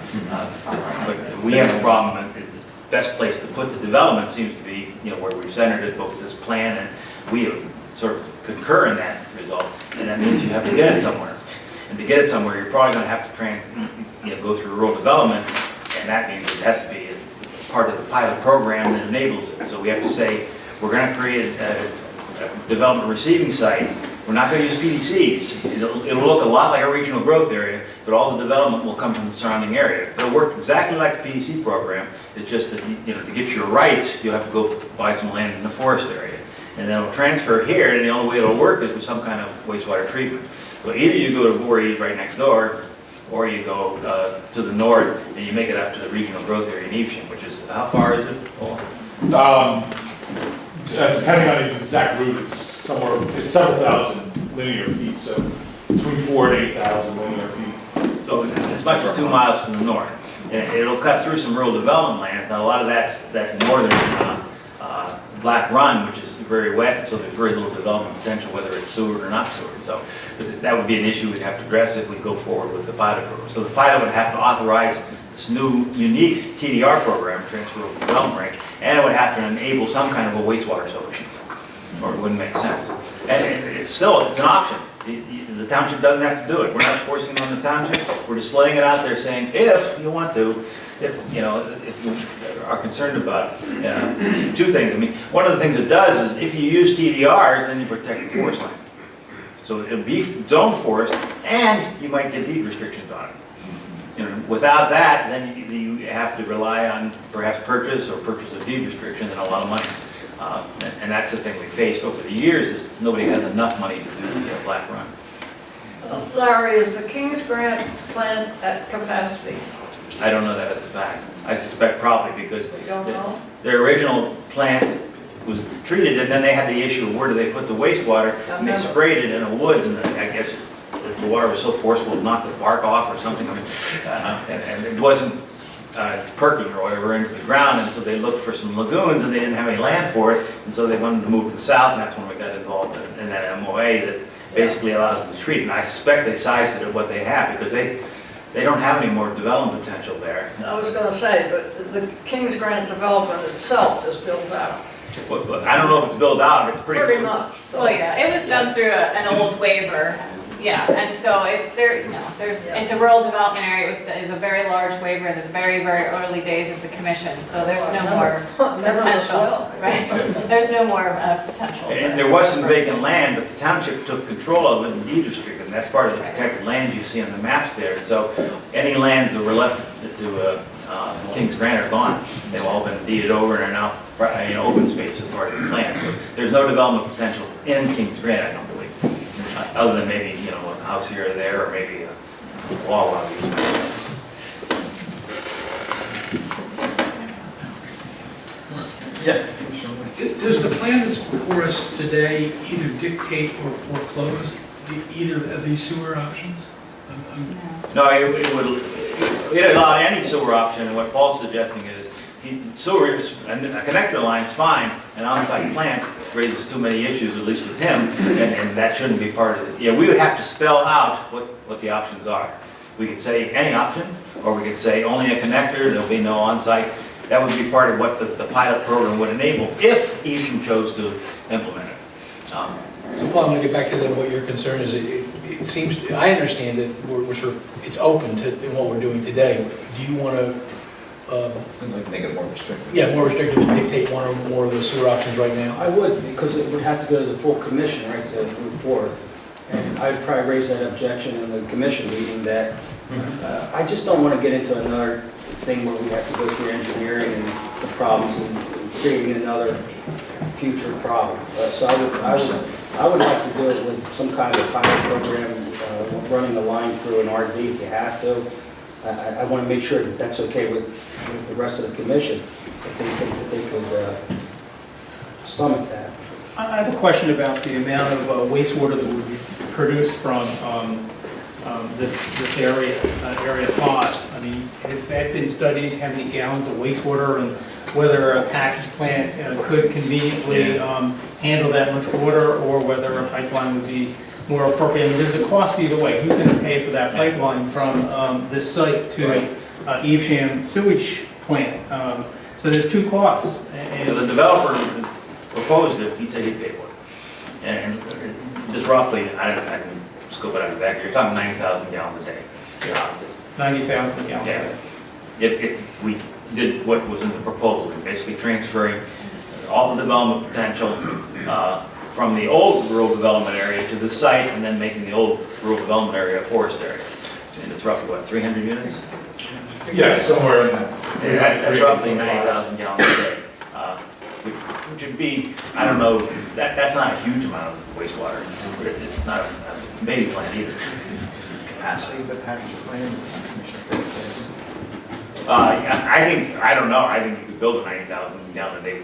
But we have a problem, and the best place to put the development seems to be, where we've centered it, both this plan, and we sort of concur in that result, and that means you have to get it somewhere. And to get it somewhere, you're probably going to have to go through rural development, and that means it has to be a part of the pilot program that enables it. So we have to say, we're going to create a development receiving site. We're not going to use PDCs. It'll look a lot like a regional growth area, but all the development will come from the surrounding area. It'll work exactly like the PDC program. It's just that, to get your rights, you'll have to go buy some land in the forest area. And then it'll transfer here, and the only way it'll work is with some kind of wastewater treatment. So either you go to Voorhees right next door, or you go to the north, and you make it up to the regional growth area in Evesham, which is, how far is it? Depending on the exact route, it's several thousand linear feet, so between 4,000 and 8,000 linear feet. So as much as 2 miles to the north. And it'll cut through some rural development land. Now, a lot of that's that northern Black Run, which is very wet, and so there's very little development potential, whether it's sewered or not sewered. So that would be an issue we'd have to address if we go forward with the pilot program. So the pilot would have to authorize this new unique TDR program, Transferable Development Rate, and it would have to enable some kind of a wastewater solution, or it wouldn't make sense. And it's an option. The township doesn't have to do it. We're not forcing it on the township. We're just laying it out there saying, if you want to, if you are concerned about it. Two things. I mean, one of the things it does is if you use TDRs, then you protect the forest land. So it'll be zone forest, and you might get deed restrictions on it. Without that, then you have to rely on perhaps purchase of deed restriction and a lot of money. And that's the thing we faced over the years, is nobody has enough money to do the Black Run. Larry, is the King's Grant plant at capacity? I don't know that as a fact. I suspect probably because We don't know? their original plant was treated, and then they had the issue of where do they put the wastewater, and they sprayed it in the woods, and I guess the water was so forceful it knocked the bark off or something. I mean, and it wasn't perking or whatever into the ground, and so they looked for some lagoons, and they didn't have any land for it, and so they wanted to move to the south, and that's when we got involved in that MOA that basically allows them to treat it. And I suspect they sized it at what they have, because they don't have any more development potential there. I was going to say, the King's Grant development itself is built out. But I don't know if it's built out, but it's pretty much. Well, yeah, it was done through an old waiver, yeah, and so it's a rural development area. It was a very large waiver in the very, very early days of the commission, so there's no more potential, right? There's no more potential. And there was some vacant land, but the township took control of it and deed restricted, and that's part of the protected lands you see on the maps there. And so any lands that were left to King's Grant are gone. They've all been deeded over and are now open space as part of the plan. So there's no development potential in King's Grant, I don't believe, other than maybe a house here or there, or maybe a wall out here. Yeah. Does the plan that's before us today either dictate or foreclose either of these sewer options? No, it would allow any sewer option, and what Paul's suggesting is, sewer, a connector line's fine, an on-site plant, raises too many issues, at least with him, and that shouldn't be part of it. Yeah, we would have to spell out what the options are. We could say any option, or we could say only a connector, there'll be no on-site. That would be part of what the pilot program would enable, if Evesham chose to implement it. So Paul, I'm going to get back to what your concern is. It seems, I understand that we're sort of, it's open to what we're doing today. Do you want to, I'd like to make it more restrictive. yeah, more restrictive and dictate one or more of the sewer options right now? I would, because it would have to go to the full commission, right, to move forth. And I'd probably raise that objection in the commission meeting that I just don't want to get into another thing where we have to go through engineering and the problems and creating another future problem. So I would like to do it with some kind of pilot program, running a line through an RD if you have to. I want to make sure that that's okay with the rest of the commission, if they think that they could stomach that. I have a question about the amount of wastewater that would be produced from this area 5. I mean, has that been studied, how many gallons of wastewater, and whether a package plant could conveniently handle that much water, or whether a pipeline would be more appropriate? I mean, there's a cost either way. Who's going to pay for that pipeline from this site to Evesham sewage plant? So there's two costs. And the developer proposed it, he said he'd pay for it. And just roughly, I can scope it out exactly, you're talking 90,000 gallons a day. 90,000 gallons a day. If we did what was in the proposal, basically transferring all the development potential from the old rural development area to the site, and then making the old rural development area a forest area. And it's roughly, what, 300 units? Yeah, somewhere in that. Yeah, that's roughly 90,000 gallons a day. Which would be, I don't know, that's not a huge amount of wastewater. It's not a baby plant either. Capacity of the package plant is I don't know, I think you could build a 90,000 gallon a day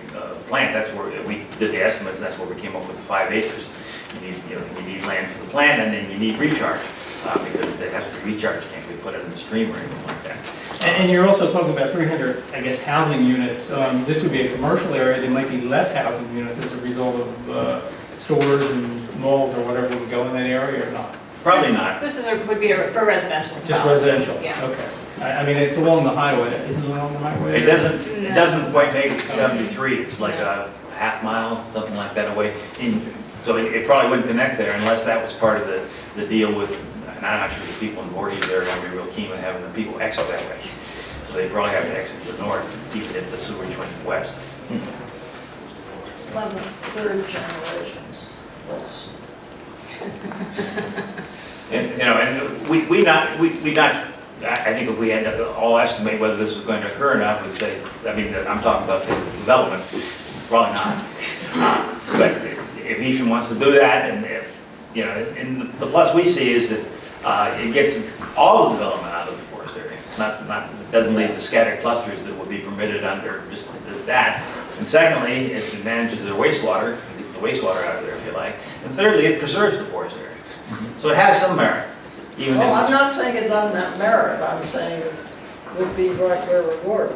plant. That's where we did the estimates, that's where we came up with the 5 acres. You need land for the plant, and then you need recharge, because it has to be recharged, it can't be put in the stream or anything like that. And you're also talking about 300, I guess, housing units. This would be a commercial area. There might be less housing units as a result of stores and malls or whatever would go in that area, or not? Probably not. This would be for residential Just development. residential? Yeah. Okay. I mean, it's along the highway. Isn't it along the highway? It doesn't quite make it to 73. It's like a half mile, something like that away. So it probably wouldn't connect there unless that was part of the deal with, and I'm not sure if the people in Voorhees there are going to be real keen on having the people exit that way. So they probably have to exit to the north, even if the sewage went west. 11th, third generations. That's- And we not. I think if we had to all estimate whether this was going to occur or not, we'd say, I mean, I'm talking about the development, probably not. But if Evesham wants to do that, and if, and the plus we see is that it gets all the development out of the forest area. It doesn't leave the scattered clusters that would be permitted under just that. And secondly, it manages their wastewater, it gets the wastewater out of there if you like. And thirdly, it preserves the forest area. So it has some merit, even Well, if it's... I'm not saying it doesn't have merit, I'm saying it would be right where it were.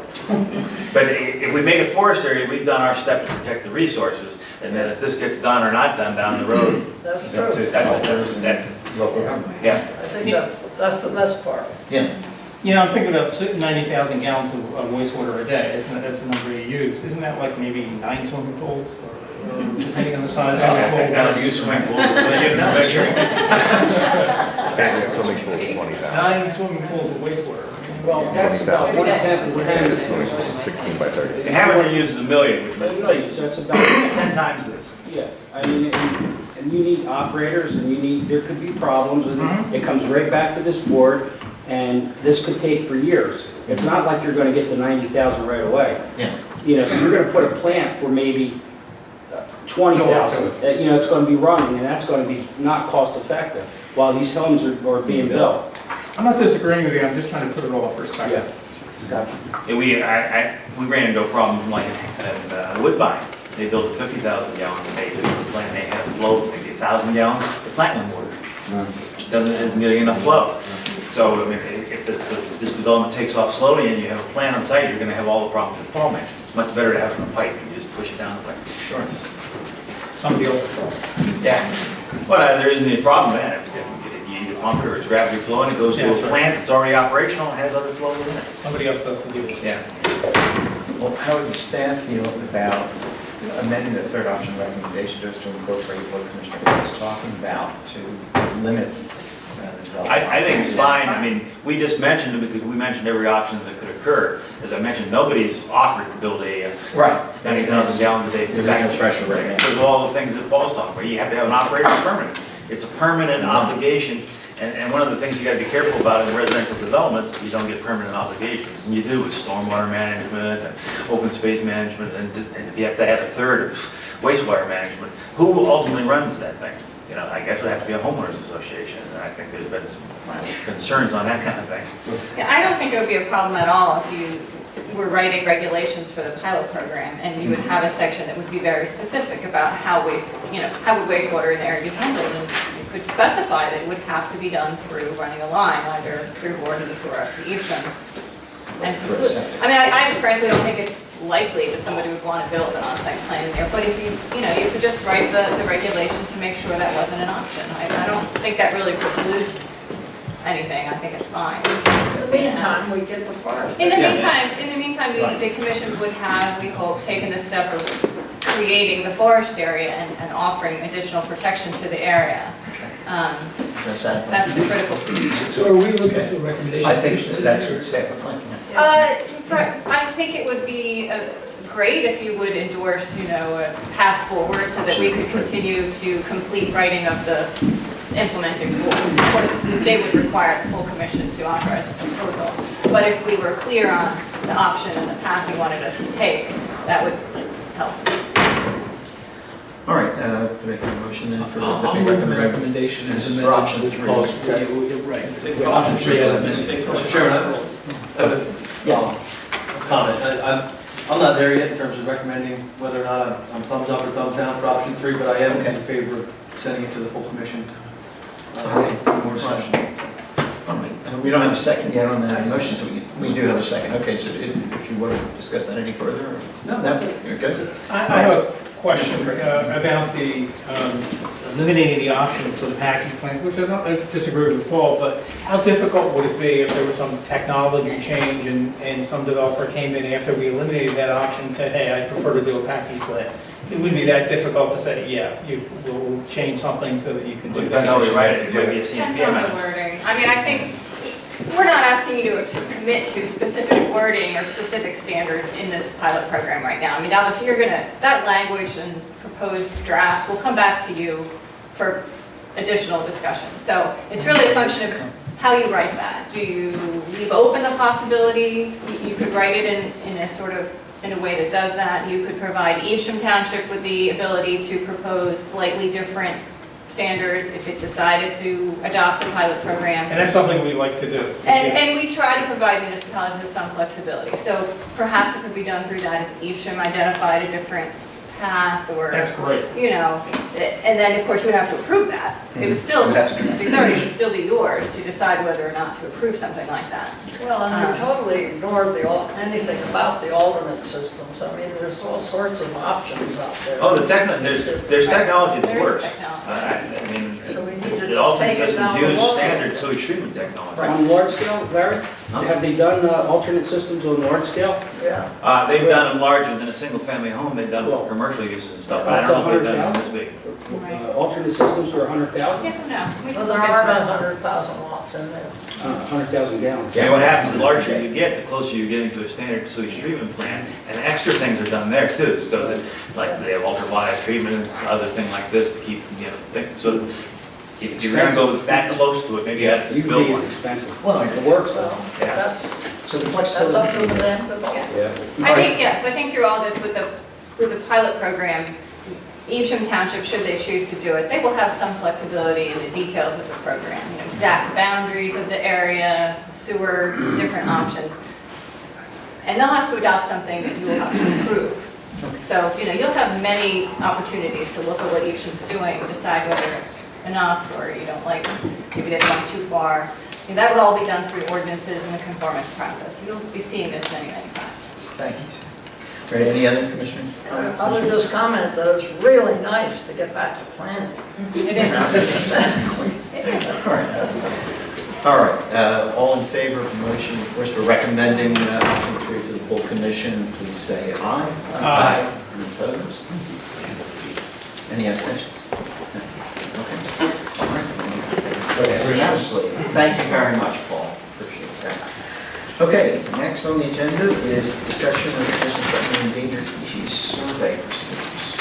But if we make it forest area, we've done our step to protect the resources, and then if this gets done or not done down the road, That's true. that's, Local government. yeah. I think that's the best part. Yeah. I'm thinking about 90,000 gallons of wastewater a day. That's the number you use. Isn't that like maybe 9 swimming pools, or depending on the size of the pool? I don't use swimming pools, so you can measure. Swimming pool, 20,000. 9 swimming pools of wastewater. Well, that's about 1/10 of the Swimming pool, 16 by 30. And Hamilton uses 1 million, which is So it's about 10 times this. Yeah, I mean, and you need operators, and there could be problems, and it comes right back to this board, and this could take for years. It's not like you're gonna get to 90,000 right away. Yeah. So you're gonna put a plant for maybe 20,000. It's gonna be running, and that's gonna be not cost effective, while these homes are being built. I'm not disagreeing with you. I'm just trying to put it all in perspective. Gotcha. Yeah, we ran into a problem like in Woodbine. They built a 50,000 gallon a day plant. They had a flow, maybe 1,000 gallons. The plant went water. Isn't getting enough flow. So I mean, if this development takes off slowly and you have a plant on site, you're going to have all the problems that Paul mentioned. It's much better to have it in a pipe. You just push it down the pipe. Sure. somebody else. Yeah. Well, there isn't any problem then. If you pump it or it's gravity flowing, it goes Yeah, to that's a right. plant that's already operational, and has other flow in it. Somebody else has to do it. Yeah. Well, how would the staff feel about amending the third option recommendation just to incorporate what Commissioner was talking about to limit the development? I think it's fine. I mean, we just mentioned it because we mentioned every option that could occur. As I mentioned, nobody's offered to build a Right. 90,000 gallons a day. There's no pressure right now. Because of all the things that Paul's talking about, you have to have an operator's permit. It's a permanent obligation, and one of the things you gotta be careful about in residential developments, you don't get permanent obligations. And you do with stormwater management, and open space management, and if you have to add a third of wastewater management, who ultimately runs that thing? You know, I guess it would have to be a homeowners association, and I think there's been some concerns on that kind of thing. Yeah, I don't think it would be a problem at all if you were writing regulations for the pilot program, and you would have a section that would be very specific about how how would wastewater in the area be handled, and you could specify that it would have to be done through running a line, either through Voorhees or up to Evesham. And I mean, I frankly don't think it's likely that somebody would want to build an on-site plan in there, but if you could just write the regulation to make sure that wasn't an option. I don't think that really precludes anything. I think it's fine. In the meantime, we get the forest. In the meantime, the commission would have, we hope, taken the step of creating the forest area and offering additional protection to the area. Is that satisfactory? That's the critical piece. So are we looking at a recommendation? I think that's what staff are planning. But I think it would be great if you would endorse, a path forward so that we could continue to complete writing of the implementing rules. Of course, they would require the full commission to authorize a proposal. But if we were clear on the option and the path you wanted us to take, that would help. All right, do I have a motion then for the I'll move the recommendation as This is amended. for option with three. Paul's- Right. With option three as amended. Mr. Chairman, Yeah. comment. I'm not there yet in terms of recommending whether or not I'm thumbs up or thumbs down for option 3, but I am in favor of sending it to the full commission. Okay. More discussion. All right, we don't have a second yet on that motion, so we do have a second. Okay, so if you want to discuss that any further? Or? No, that's it. You're good? I have a question about the eliminating the option for the packaging plant, which I disagree with Paul, but how difficult would it be if there was some technology change and some developer came in after we eliminated that option and said, hey, I prefer to do a packaging plant? It wouldn't be that difficult to say, yeah, we'll change something so that you can do Depends that. how we write it, it might be a CMP Depends on the amendment. wording. I mean, I think, we're not asking you to commit to specific wording or specific standards in this pilot program right now. I mean, obviously, that language and proposed drafts will come back to you for additional discussion. So it's really a function of how you write that. Do you leave open the possibility? You could write it in a way that does that. You could provide Evesham Township with the ability to propose slightly different standards if it decided to adopt the pilot program. And that's something we like to do. And we try to provide municipalities with some flexibility. So perhaps it could be done through that if Evesham identified a different path or, That's great. and then of course you would have to approve that. It would still, So that's- the authority should still be yours to decide whether or not to approve something like that. Well, and we totally ignored anything about the alternate systems. I mean, there's all sorts of options out there. Oh, there's technology that There is works. technology. I mean, So we need to the just alternate take it systems down the use road. standard sewage treatment technology. On large scale, Larry, have they done alternate systems on large scale? Yeah. They've done them larger than a single-family home, they've done them for commercial uses and stuff, but I don't know if they've done them this big. Right. Alternate systems for 100,000? Yeah, no. We Well, can there look aren't into that. 100,000 lots in there. 100,000 gallons. And what happens, the larger you get, the closer you're getting to a standard sewage treatment plant, and extra things are done there too, so that, like, they have ultraviolet treatment and other things like this to keep, so if you're gonna go that close to it, maybe you have to build UV is one. expensive. Well, it works So though. Yeah. that's So the up flexibility. to them to vote. Yeah. Yeah. I think through all this with the pilot program, Evesham Township, should they choose to do it, they will have some flexibility in the details of the program, exact boundaries of the area, sewer, different options. And they'll have to adopt something that you will have to approve. So, you'll have many opportunities to look at what Evesham's doing and decide whether it's enough or you don't like, maybe they've gone too far. That would all be done through ordinances and the conformance process. You'll be seeing this many, many times. Thank you. Right, any other commissioners? I would just comment that it's really nice to get back to planning. It is. All right, all in favor of the motion, of course, for recommending option 3 to the full commission, please say aye. Aye. Any opposed? Any abstentions? Okay. All right. Unanimously. Thank you very much, Paul. Appreciate that. Okay, next on the agenda is discussion of the Commission's Threatened and Endangered Species Survey procedures.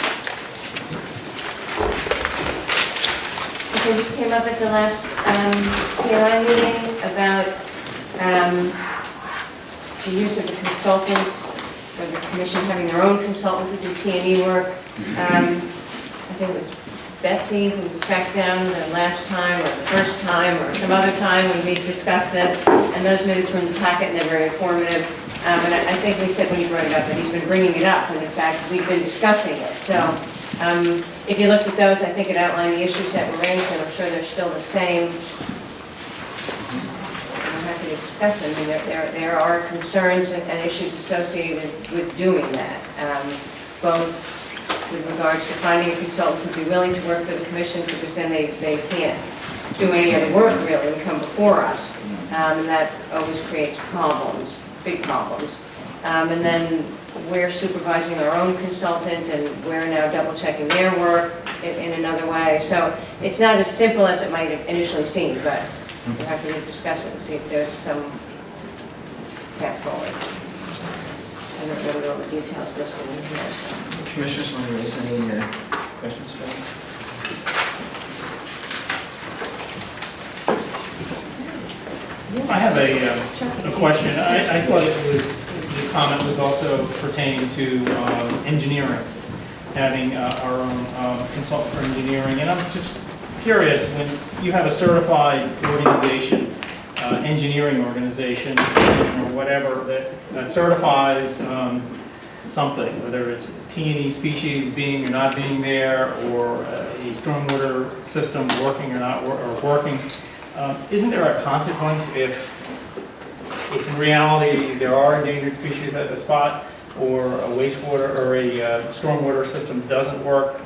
Okay, this came up at the last PLI meeting about the use of the consultant, or the commission having their own consultant to do T&E work. I think it was Betsy who tracked down the last time, or the first time, or some other time when we discussed this, and those minutes were in the packet, and they're very informative. And I think we said when you brought it up that he's been bringing it up, and in fact, we've been discussing it. So if you looked at those, I think it outlined the issues that were raised, and I'm sure they're still the same. I'm happy to discuss them. I mean, there are concerns and issues associated with doing that, both with regards to finding a consultant who'd be willing to work for the commission, because then they can't do any other work really and come before us. And that always creates problems, big problems. And then we're supervising our own consultant, and we're now double checking their work in another way. So it's not as simple as it might have initially seemed, but we're happy to discuss it and see if there's some path forward. I don't know what all the details listed in here. So. Commissioners, want to raise any questions about it? I have a question. I thought it was, the comment was also pertaining to engineering, having our own consultant for engineering. And I'm just curious, when you have a certified organization, engineering organization, or whatever, that certifies something, whether it's T&E species being or not being there, or a stormwater system working or not working, isn't there a consequence if in reality there are endangered species at the spot, or a wastewater or a stormwater system doesn't work?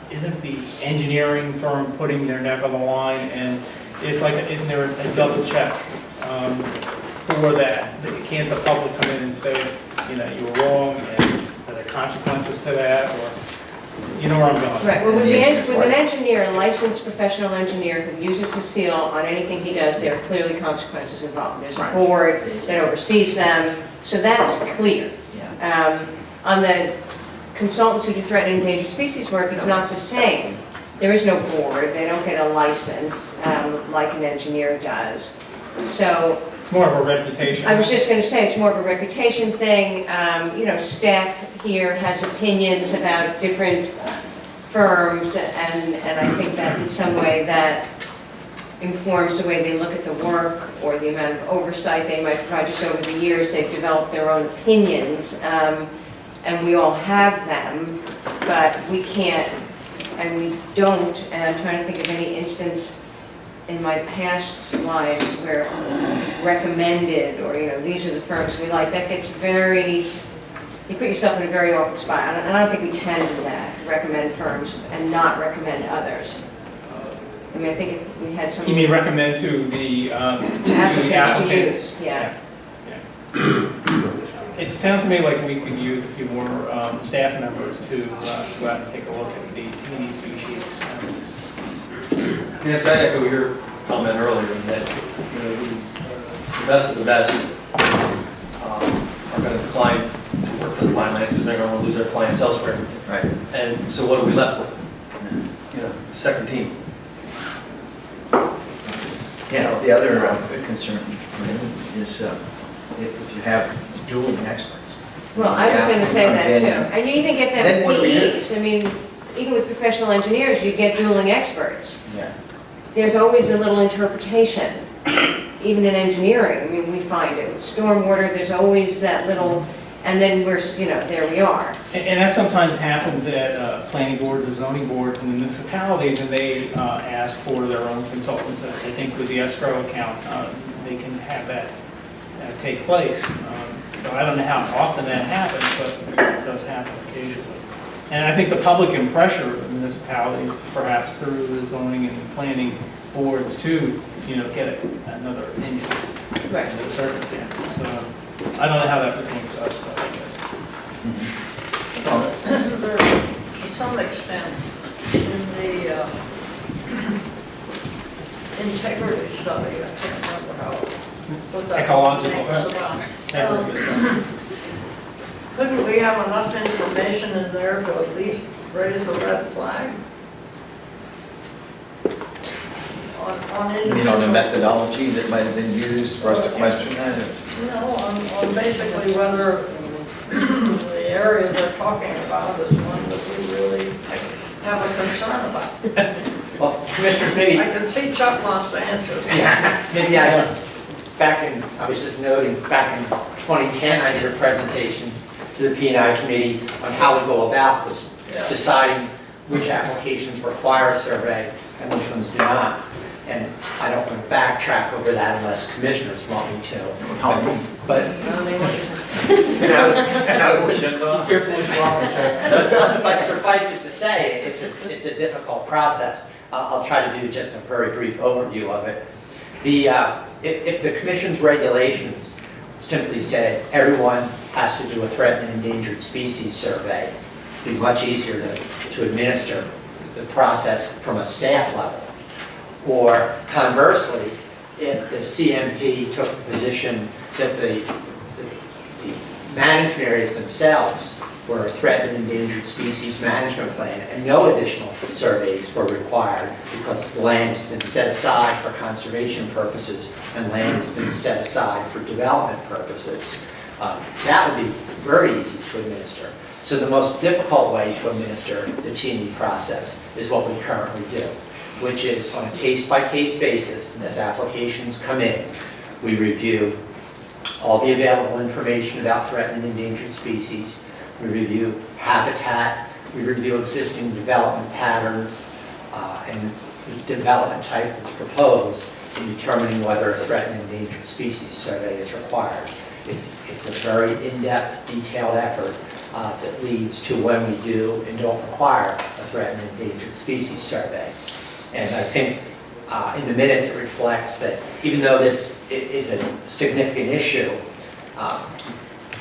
Isn't the engineering firm putting their neck on the line, and isn't there a double check for that? Can't the public come in and say, you know, you were wrong, and are there consequences to that, or, you know where I'm going? Right, well, with an engineer, a licensed professional engineer who uses his seal on anything he does, there are clearly consequences involved. There's a board that oversees them, so that's clear. On the consultants who do threatened and endangered species work, it's not the same. There is no board, they don't get a license like an engineer does. So More of a reputation. I was just going to say, it's more of a reputation thing. You know, staff here has opinions about different firms, and I think that in some way that informs the way they look at the work or the amount of oversight they might provide. Just over the years, they've developed their own opinions, and we all have them, but we can't, and we don't, and I'm trying to think of any instance in my past lives where recommended, or, you know, these are the firms we like. That gets very, you put yourself in a very awkward spot. And I don't think we can do that, recommend firms and not recommend others. I mean, I think if we had some... You mean recommend to the applicants to use, yeah. It sounds to me like we could use a few more staff members to go out and take a look at the T&E species. Yes, I echo your comment earlier that, you know, the best of the best are going to decline to work for the Pinelands because they're going to lose their clients elsewhere. Right. And so what are we left with? You know, the second team. Yeah, the other concern for me is if you have dueling experts. Well, I was going to say that Comes in, too. And you even get then that what do we do? PEs. I mean, even with professional engineers, you get dueling experts. Yeah. There's always a little interpretation, even in engineering. I mean, we find it with stormwater, there's always that little, and then we're, you know, there we are. And that sometimes happens at planning boards or zoning boards in the municipalities, and they ask for their own consultants. I think with the escrow account, they can have that take place. So I don't know how often that happens, but it does happen occasionally. And I think the public can pressure the municipalities, perhaps through the zoning and planning boards to, get another opinion Right. under the circumstances. So I don't know how that pertains to us, but I guess. Isn't there, to some extent, in the integrity study, I can't remember how, what that Ecological. name was about. Integrity assessment. Couldn't we have enough information in there to at least raise the red flag? On You mean on the individual- methodology that might have been used for us to question that? No, on basically whether the area they're talking about is one that we really have a concern about. Well, Commissioners, maybe, I can see Chuck wants to answer. maybe I was just noting, back in 2010, I did a presentation to the P&I committee on how we go about this, Yeah. deciding which applications require a survey and which ones do not. And I don't want to backtrack over that unless commissioners want me to. But, but suffice it to say, it's a difficult process. I'll try to do just a very brief overview of it. If the commission's regulations simply said everyone has to do a threatened and endangered species survey, it'd be much easier to administer the process from a staff level. Or conversely, if the CMP took the position that the management areas themselves were a threatened and endangered species management plan and no additional surveys were required because land has been set aside for conservation purposes and land has been set aside for development purposes, that would be very easy to administer. So the most difficult way to administer the T&E process is what we currently do, which is on a case-by-case basis, and as applications come in, we review all the available information about threatened and endangered species, we review habitat, we review existing development patterns, and the development type that's proposed in determining whether a threatened and endangered species survey is required. It's a very in-depth, detailed effort that leads to when we do and don't require a threatened and endangered species survey. And I think in the minutes it reflects that even though this is a significant issue,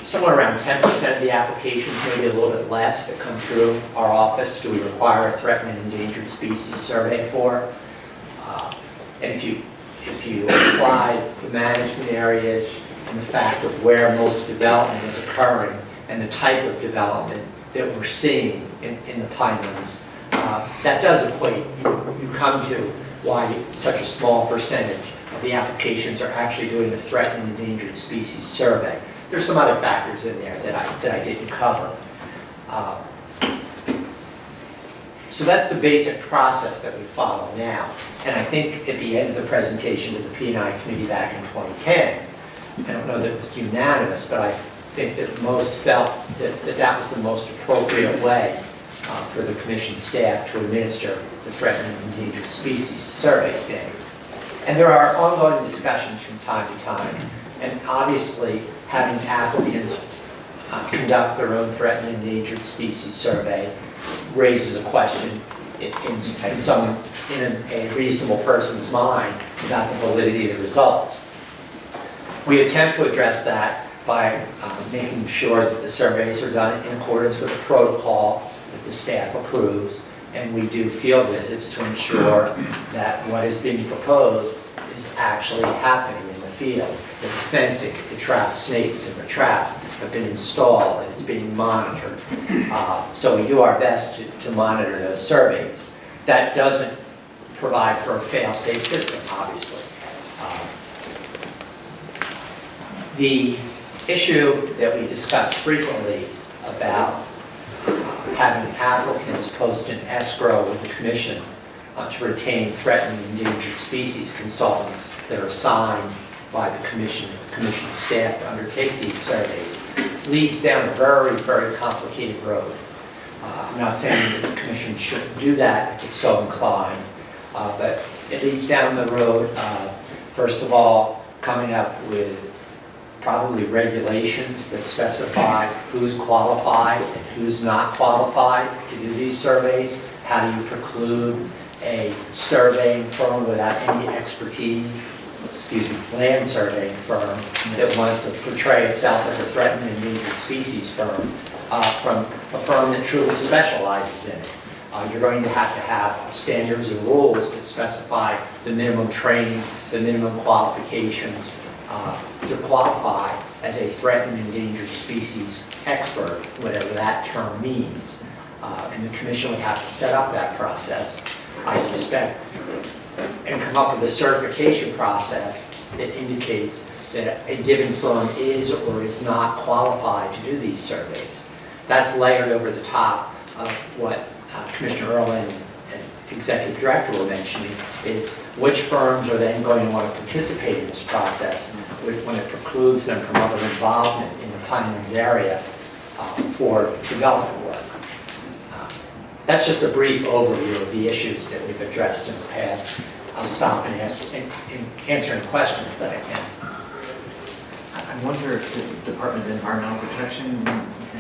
somewhere around 10% of the applications, maybe a little bit less, that come through our office do we require a threatened and endangered species survey for. And if you apply the management areas and the fact of where most development is occurring and the type of development that we're seeing in the Pinelands, that does equate. You come to why such a small percentage of the applications are actually doing a threatened and endangered species survey. There's some other factors in there that I didn't cover. So that's the basic process that we follow now. And I think at the end of the presentation to the P&I committee back in 2010, I don't know that it was unanimous, but I think that most felt that that was the most appropriate way for the commission staff to administer the threatened and endangered species survey standard. And there are ongoing discussions from time to time, and obviously having applicants conduct their own threatened and endangered species survey raises a question in a reasonable person's mind about the validity of the results. We attempt to address that by making sure that the surveys are done in accordance with the protocol that the staff approves, and we do field visits to ensure that what is being proposed is actually happening in the field. That the fencing, the traps, snakes, and the traps have been installed and it's being monitored. So we do our best to monitor those surveys. That doesn't provide for a fail-safe system, obviously. The issue that we discuss frequently about having applicants post an escrow with the commission to retain threatened and endangered species consultants that are assigned by the commission staff to undertake these surveys leads down a very, very complicated road. I'm not saying that the commission shouldn't do that if it's so inclined, but it leads down the road, first of all, coming up with probably regulations that specify who's qualified and who's not qualified to do these surveys. How do you preclude a surveying firm without any expertise, land surveying firm that wants to portray itself as a threatened and endangered species firm from a firm that truly specializes in it? You're going to have standards and rules that specify the minimum training, the minimum qualifications to qualify as a threatened and endangered species expert, whatever that term means. And the commission would have to set up that process, I suspect, and come up with a certification process that indicates that a given firm is or is not qualified to do these surveys. That's layered over the top of what Commissioner Erwin and Executive Director were mentioning, is which firms are then going to want to participate in this process when it precludes them from other involvement in the Pinelands area for development work. That's just a brief overview of the issues that we've addressed in the past. I'll stop and answer any questions that I can. I wonder if the Department of Environmental Protection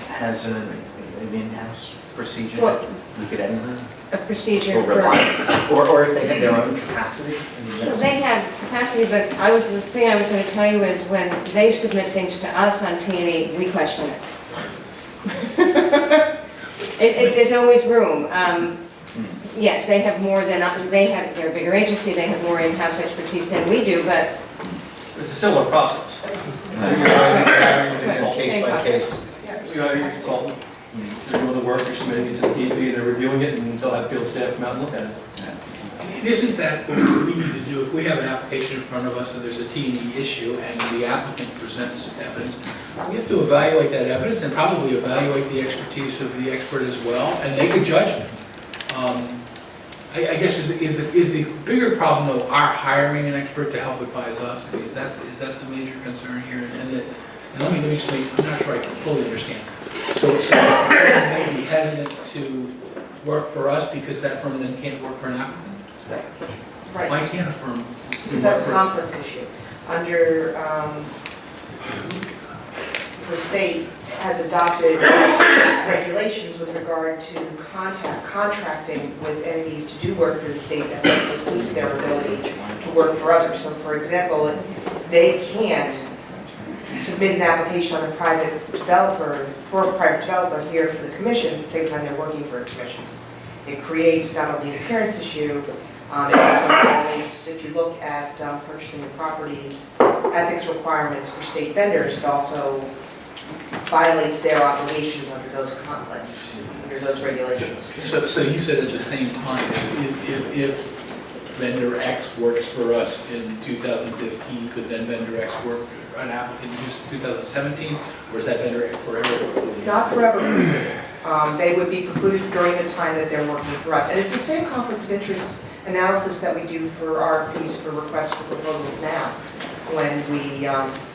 has an in-house procedure What? that we could emulate? A procedure Or for... rely, or if they have their own capacity? So they have capacity, but the thing I was going to tell you is when they submit things to us on T&E, we question it. There's always room. Yes, they have more than, they're a bigger agency, they have more in-house expertise than we do, but... It's a similar process. It's a case by case. You hire your consultant, they're doing the work, you're submitting it to the DEP, they're reviewing it, and they'll have field staff come out and look at it. Isn't that what we need to do? If we have an application in front of us and there's a T&E issue and the applicant presents evidence, we have to evaluate that evidence and probably evaluate the expertise of the expert as well and make a judgment. I guess is the bigger problem though our hiring an expert to help advise us? I mean, is that the major concern here? And let me explain. I'm not sure I can fully understand. So may be hesitant to work for us because that firm then can't work for an applicant. Right, Why can't a firm? because that's a complex issue. Under, the state has adopted regulations with regard to contracting with entities to do work for the state that precludes their ability to work for others. So for example, they can't submit an application on a private developer, for a private developer here for the commission at the same time they're working for a commission. It creates not only an appearance issue, it also violates, if you look at purchasing of properties, ethics requirements for state vendors, it also violates their obligations under those conflicts, under those regulations. So you said at the same time, if vendor X works for us in 2015, could then vendor X work for an applicant in 2017, or is that vendor forever? Not forever. They would be precluded during the time that they're working for us. And it's the same conflict of interest analysis that we do for RFPs for requests for proposals now.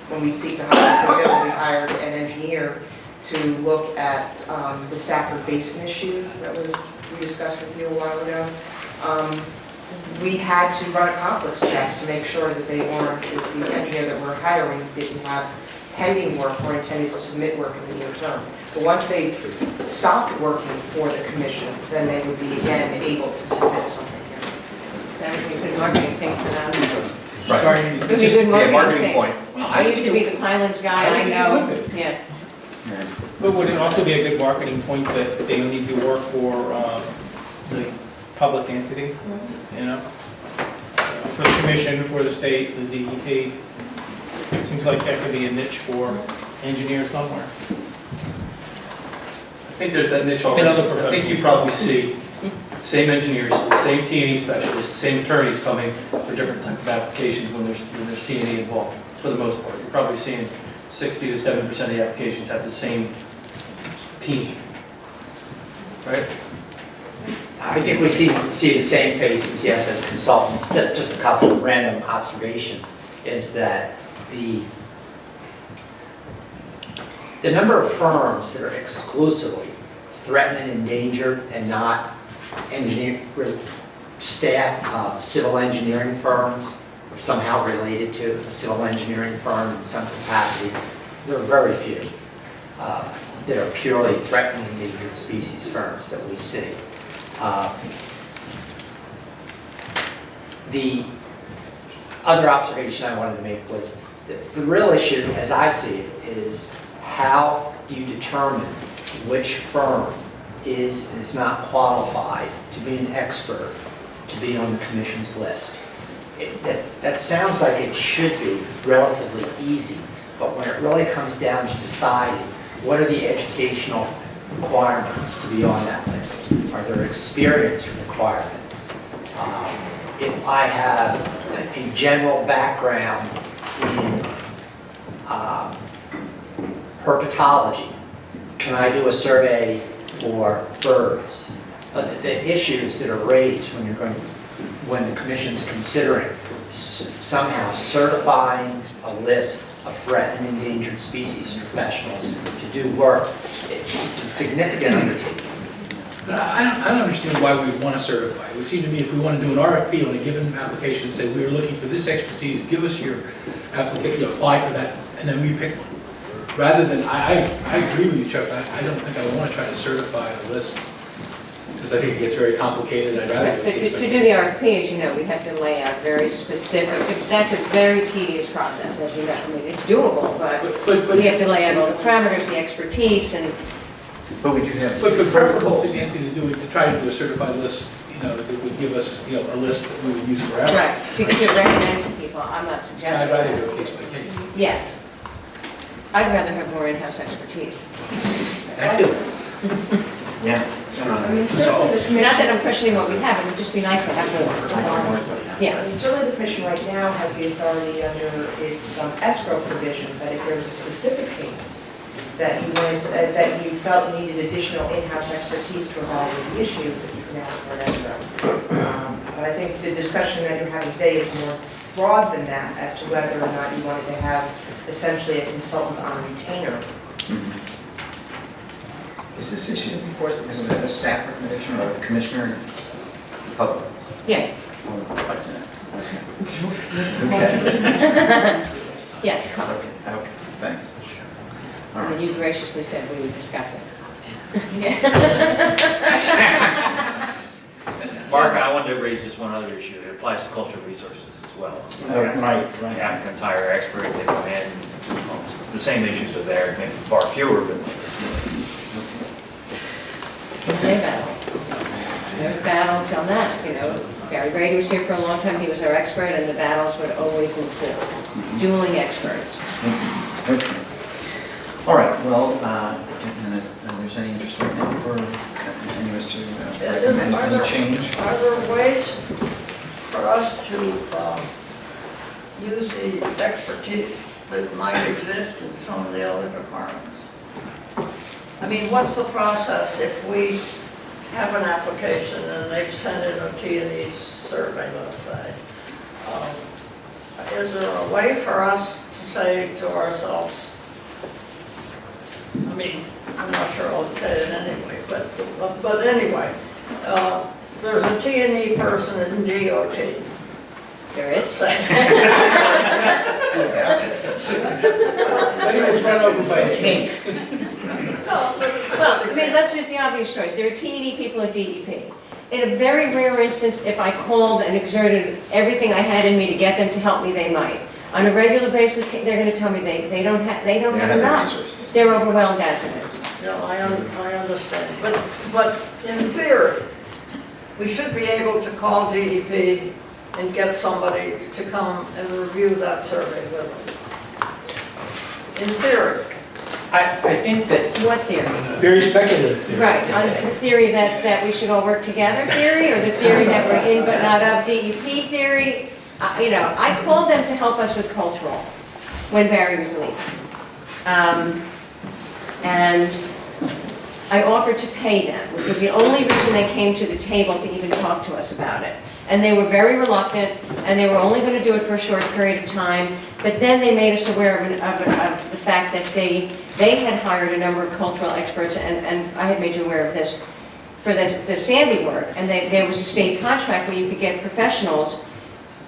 When we seek to hire, for example, we hired an engineer to look at the Stafford Basin issue that we discussed with you a while ago. We had to run a conflicts check to make sure that the engineer that we're hiring didn't have pending work or intended to submit work in the near term. But once they stopped working for the commission, then they would be again able to submit something. That would be a good marketing thing for them. Right. Sorry. It would be a good marketing thing. point. I used to be the Pinelands guy, I know. Yeah. But would it also be a good marketing point that they need to work for the public entity, you know? For the commission, for the state, for the DEP. It seems like that could be a niche for engineers somewhere. I think there's that niche already. In other I think professions. you probably see same engineers, same T&E specialists, same attorneys coming for different type of applications when there's T&E involved, for the most part. You're probably seeing 60 to 70% of the applications have the same team, right? I think we see the same faces, yes, as consultants. Just a couple of random observations is that the number of firms that are exclusively threatened and endangered and not staff of civil engineering firms somehow related to a civil engineering firm in some capacity. There are very few that are purely threatened endangered species firms that we see. The other observation I wanted to make was that the real issue, as I see it, is how do you determine which firm is and is not qualified to be an expert, to be on the commission's list. That sounds like it should be relatively easy, but when it really comes down to deciding what are the educational requirements to be on that list, are there experience requirements? If I have a general background in herpetology, can I do a survey for birds? The issues that are raised when the commission's considering somehow certifying a list of threatened and endangered species professionals to do work, it's a significant undertaking. But I don't understand why we want to certify. It would seem to me if we want to do an RFP on a given application, say we're looking for this expertise, give us your application, apply for that, and then we pick one. Rather than, I agree with you, Chuck, I don't think I want to try to certify a list, because I think it gets very complicated, and I'd rather do But it. to do the RFP, as you know, we have to lay out very specific, that's a very tedious process, as you know. I mean, it's doable, but we have to lay out all the parameters, the expertise, and But would you have? But preferable to Nancy to try to do a certified list, that would give us, a list that we would use forever. right, to recommend to people, I'm not I'd suggesting rather that. do it case by case. Yes. I'd rather have more in-house expertise. That too. Yeah. I mean, certainly the commission. Not that I'm questioning what we have, it would just be nice to have more. Yeah. I mean, certainly the commission right now has the authority under its escrow provisions that if there was a specific case that you wanted, that you felt needed additional in-house expertise to evaluate the issues, that you can ask for an escrow. But I think the discussion that you're having today is more broad than that as to whether or not you wanted to have essentially a consultant on retainer. Is this issue before us because of a staff recommendation or a commissioner? Public? Yeah. Okay. Yes, come. Okay, thanks. All And right. you graciously said we would discuss it. Mark, I wanted to raise just one other issue. It applies to cultural resources as well. Right. The applicants hire experts, they come in, well, the same issues are there, maybe far fewer, but They battle. There's battles on that, Barry Brady was here for a long time, he was our expert, and the battles would always ensue. Dueling experts. Okay. All right, well, and there's any interest right now for any of us to recommend any change? Are there ways for us to use the expertise that might exist in some of the other departments? I mean, what's the process if we have an application and they've sent in a T&E survey, let's say? Is there a way for us to say to ourselves, I mean, I'm not sure I'll say it anyway, but anyway, there's a T&E person in DOT. There is. Run over by a king. Well, I mean, let's use the obvious choice. There are T&E people at DEP. In a very rare instance, if I called and exerted everything I had in me to get them to help me, they might. On a regular basis, they're going to tell me they don't have enough. Resources. They're overwhelmed as it is. No, I understand, but in theory, we should be able to call DEP and get somebody to come and review that survey with them. In theory. I think that What theory? very speculative theory. Right, on the theory that we should all work together theory, or the theory that we're in but not of DEP theory? I called them to help us with cultural when Barry was leaving. And I offered to pay them, which was the only reason they came to the table to even talk to us about it. And they were very reluctant, and they were only going to do it for a short period of time. But then they made us aware of the fact that they had hired a number of cultural experts, and I had made you aware of this, for the Sandy work. And there was a state contract where you could get professionals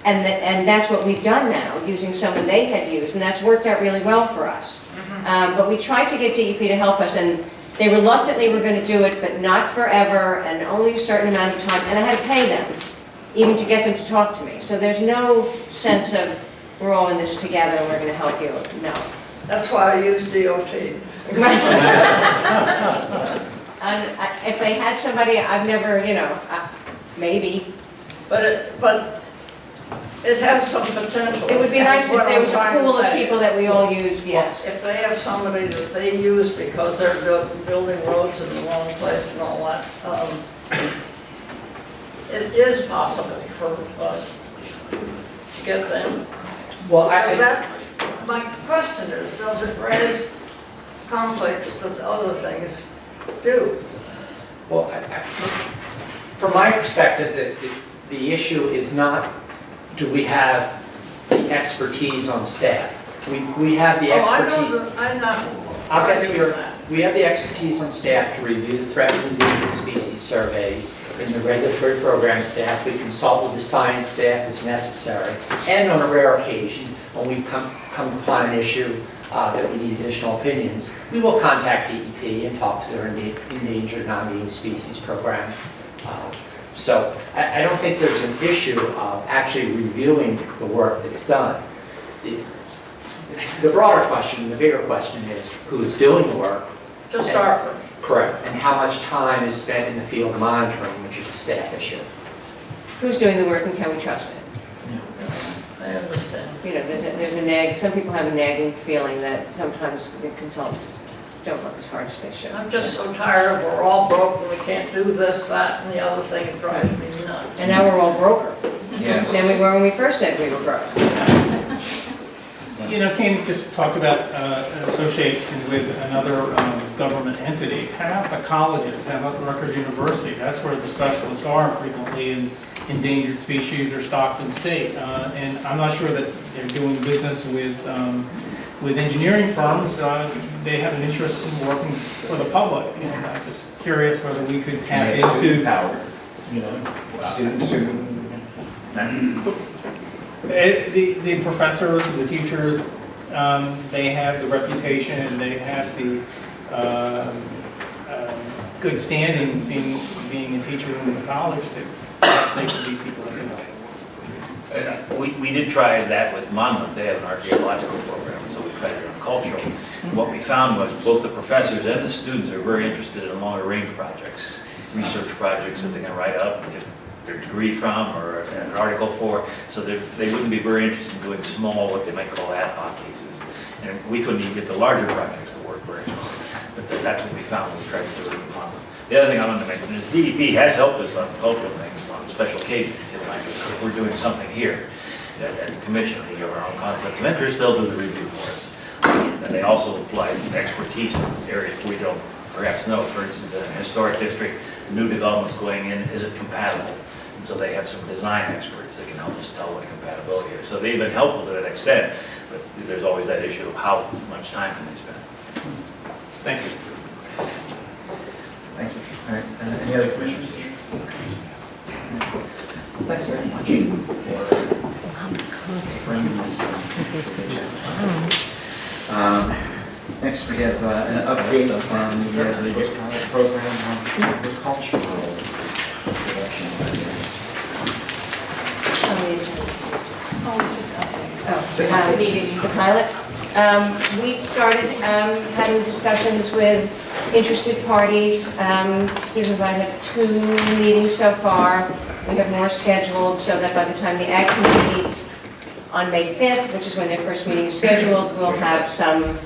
And that's what we've done now, using someone they had used, and that's worked out really well for us. But we tried to get DEP to help us, and they reluctantly were going to do it, but not forever, and only a certain amount of time, and I had to pay them, even to get them to talk to me. So there's no sense of, we're all in this together, and we're going to help you, no. That's why I use DOT. And if they had somebody, I've never, maybe. But it has some potential. It would be nice if What there I'm was a trying to pool of say people is, that we all used, yes. if they have somebody that they use because they're building roads in the wrong place and all that, it is possible for us to get them. Well, My question is, does it raise conflicts that other things do? Well, from my perspective, the issue is not, do we have the expertise on staff? We have the expertise. I'm not I'll get to arguing your, that. we have the expertise on staff to review the threatened and endangered species surveys. In the regulatory program staff, we consult with the science staff as necessary. And on a rare occasion, when we come upon an issue that we need additional opinions, we will contact DEP and talk to their endangered non-native species program. So I don't think there's an issue of actually reviewing the work that's done. The broader question, the bigger question is who's doing the work? To start with. Correct. And how much time is spent in the field monitoring, which is a staff issue. Who's doing the work and can we trust it? I understand. There's a nag, some people have a nagging feeling that sometimes the consultants don't work as hard as they should. I'm just so tired of we're all broke and we can't do this, that, and the other thing. It drives me nuts. And now we're all broker Yeah. than we were when we first said we were broke. Candy just talked about an association with another government entity. How about the colleges? How about Rutgers University? That's where the specialists are frequently in endangered species or Stockton State. And I'm not sure that they're doing business with engineering firms. They have an interest in working for the public. And I'm just curious whether we could tap into, Power, students who. the professors and the teachers, they have the reputation and they have the good standing being a teacher in the college that perhaps they could be people that can help. We did try that with Monmouth. They have an archaeological program, so we tried it on cultural. What we found was both the professors and the students are very interested in longer range projects, research projects that they can write up and get their degree from or an article for, so they wouldn't be very interested in doing small, what they might call ad hoc cases. And we couldn't even get the larger projects to work very well. But that's what we found when we tried to do it in Monmouth. The other thing I wanted to mention is DEP has helped us on cultural things, on special occasions. If we're doing something here at the commission, we have our own conflict of interest, they'll do the review for us. And they also apply expertise in areas we don't perhaps know. For instance, in a historic district, new developments going in, is it compatible? And so they have some design experts that can help us tell what compatibility is. So they've been helpful to that extent, but there's always that issue of how much time can they spend. Thank you. Thank you. All right, any other commissioners? Well, thanks very much for framing this. Next, we have an update on the program on agricultural production. The pilot. We've started having discussions with interested parties. Susan and I had 2 meetings so far. We have more scheduled so that by the time the Ag Committee meets on May 5th, which is when their first meeting is scheduled, we'll have some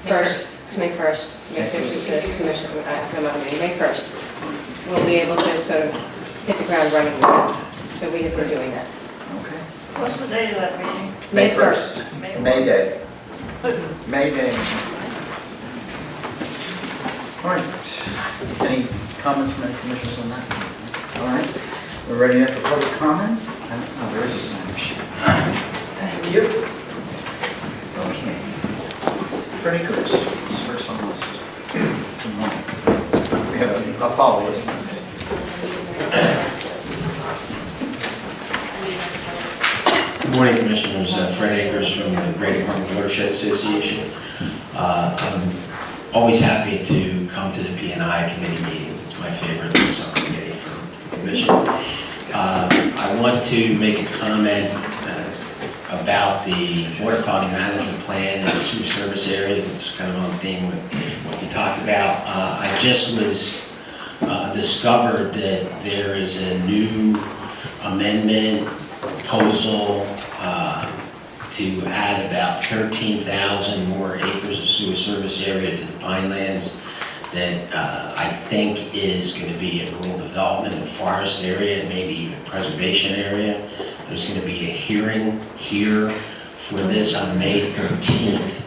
it's May 1st. May 5th is the commission, May 1st. We'll be able to sort of hit the ground running with that. So we have been doing that. Okay. What's the date of that meeting? May 1st. May Day. May Day. All right. Any comments from any commissioners on that? All right. We're ready now for public comment. Oh, there is a sign sheet. Thank you. Okay. Attorney Curtis, this first on the list. We have a follow list. morning, Commissioners. Fred Akers from the Greater Hartford Watershed Association. I'm always happy to come to the P&I committee meetings. It's my favorite subcommittee for the Commission. I want to make a comment about the water quality management plan and the sewer service areas. It's kind of on theme with what you talked about. I just was discovered that there is a new amendment proposal to add about 13,000 more acres of sewer service area to the Pinelands that I think is going to be a rural development and forest area and maybe even preservation area. There's going to be a hearing here for this on May 13th.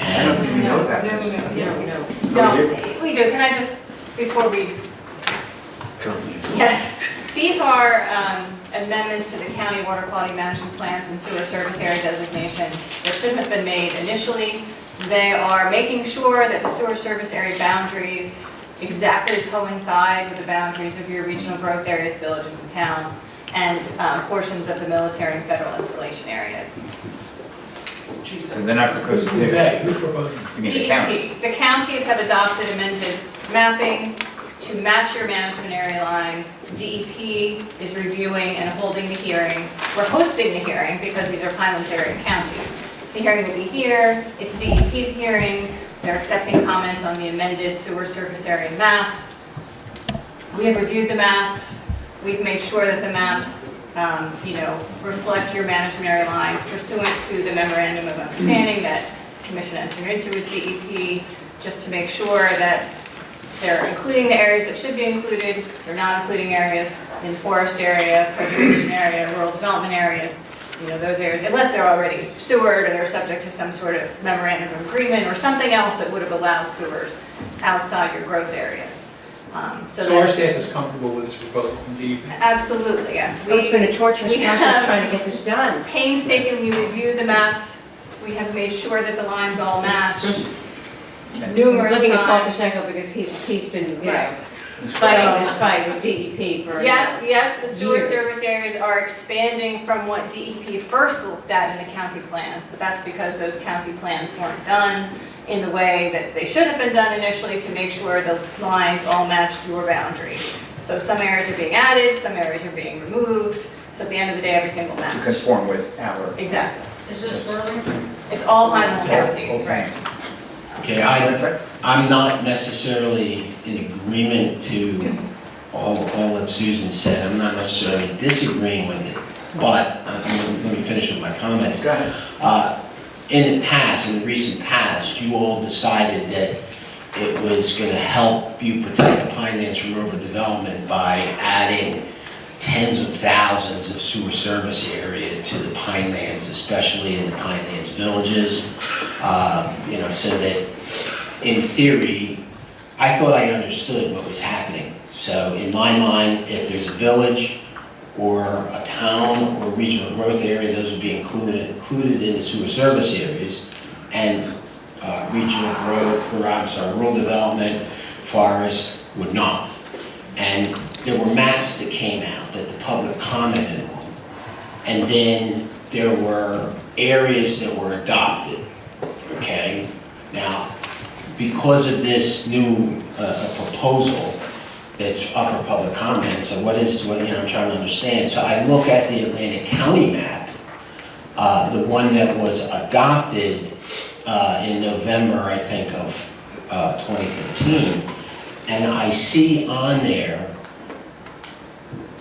I don't think we know about this. Yes, we know. No, we do. Can I just, before we, yes, these are amendments to the county water quality management plans and sewer service area designations that shouldn't have been made initially. They are making sure that the sewer service area boundaries exactly coincide with the boundaries of your regional growth areas, villages, and towns, and portions of the military and federal installation areas. And they're not proposing Who's to, they? Who's proposing? you mean the DEP. counties? The counties have adopted amended mapping to match your management area lines. DEP is reviewing and holding the hearing. We're hosting the hearing because these are Pinelands area counties. The hearing will be here. It's DEP's hearing. They're accepting comments on the amended sewer surface area maps. We have reviewed the maps. We've made sure that the maps reflect your management area lines pursuant to the memorandum of understanding that the Commission entered into with DEP, just to make sure that they're including the areas that should be included. They're not including areas in forest area, preservation area, rural development areas, those areas, unless they're already sewered or they're subject to some sort of memorandum of agreement or something else that would have allowed sewers outside your growth areas. So our staff is comfortable with this proposal from DEP? Absolutely, yes. It's been a torturous we process have trying to get this done. Painstakingly reviewed the maps. We have made sure that the lines all match numerous Looking at Paul times. DeSanto because he's been, Right. fighting this fight with DEP for. Yes, the sewer years. service areas are expanding from what DEP first looked at in the county plans, but that's because those county plans weren't done in the way that they should have been done initially to make sure the lines all matched your boundary. So some areas are being added, some areas are being removed, so at the end of the day, everything will To match. conform with our. Exactly. Is this Burlington? It's all Highlands counties, right? Okay, I'm not necessarily in agreement to all that Susan said. I'm not necessarily disagreeing with it, but let me finish with my comments. Go ahead. In the past, in the recent past, you all decided that it was going to help you protect the Pinelands from overdevelopment by adding tens of thousands of sewer service area to the Pinelands, especially in the Pinelands villages, so that in theory, I thought I understood what was happening. So in my mind, if there's a village or a town or regional growth area, those would be included in the sewer service areas, and regional growth, or rural development, forest would not. And there were maps that came out that the public commented on, and then there were areas that were adopted, okay? Now, because of this new proposal that's up for public comment, so what I'm trying to understand. So I look at the Atlantic County map, the one that was adopted in November, I think, of 2013, and I see on there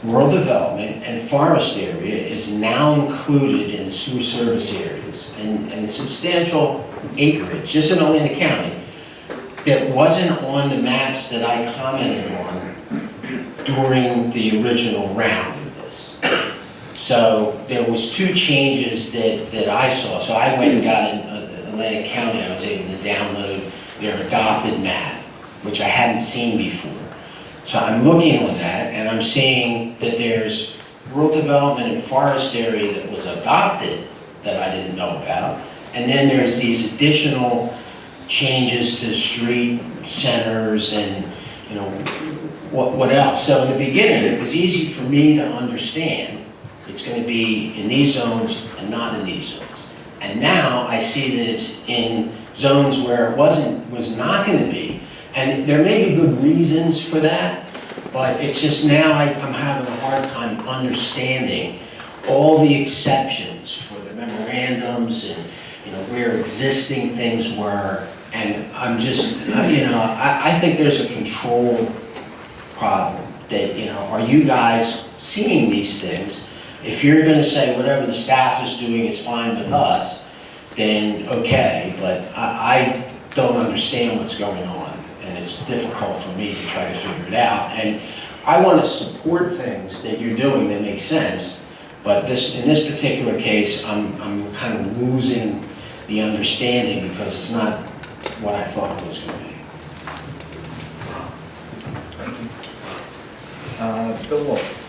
rural development and forest area is now included in the sewer service areas, and substantial acreage, just in Atlantic County, that wasn't on the maps that I commented on during the original round of this. So there was two changes that I saw. So I went and got in Atlantic County, I was able to download their adopted map, which I hadn't seen before. So I'm looking on that, and I'm seeing that there's rural development and forest area that was adopted that I didn't know about. And then there's these additional changes to street centers and, what else. So in the beginning, it was easy for me to understand it's going to be in these zones and not in these zones. And now I see that it's in zones where it was not going to be. And there may be good reasons for that, but it's just now I'm having a hard time understanding all the exceptions for the memorandums and, where existing things were. And I'm just, I think there's a control problem that, are you guys seeing these things? If you're going to say whatever the staff is doing is fine with us, then okay, but I don't understand what's going on, and it's difficult for me to try to figure it out. And I want to support things that you're doing that make sense, but in this particular case, I'm kind of losing the understanding because it's not what I thought it was going to be. Thank you. Bill Wolf.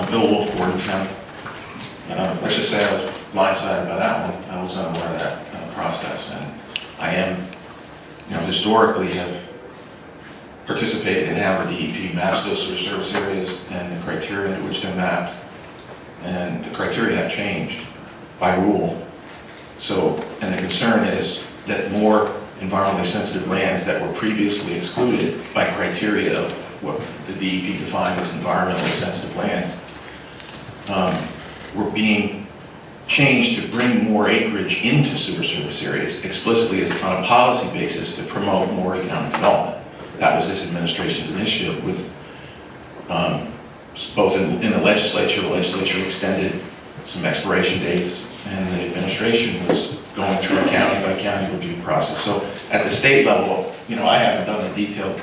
Bill Wolf, Gordon County. Let's just say I was blindsided by that one. I was unaware of that process, and I am, historically have participated in how the DEP maps those sort of service areas and the criteria into which they're mapped. And the criteria have changed by rule. So, and the concern is that more environmentally sensitive lands that were previously excluded by criteria of what the DEP defined as environmentally sensitive lands were being changed to bring more acreage into sewer service areas explicitly as on a policy basis to promote more economic development. That was this administration's initiative with both in the legislature extended some expiration dates, and the administration was going through a county by county review process. So at the state level, I haven't done the detailed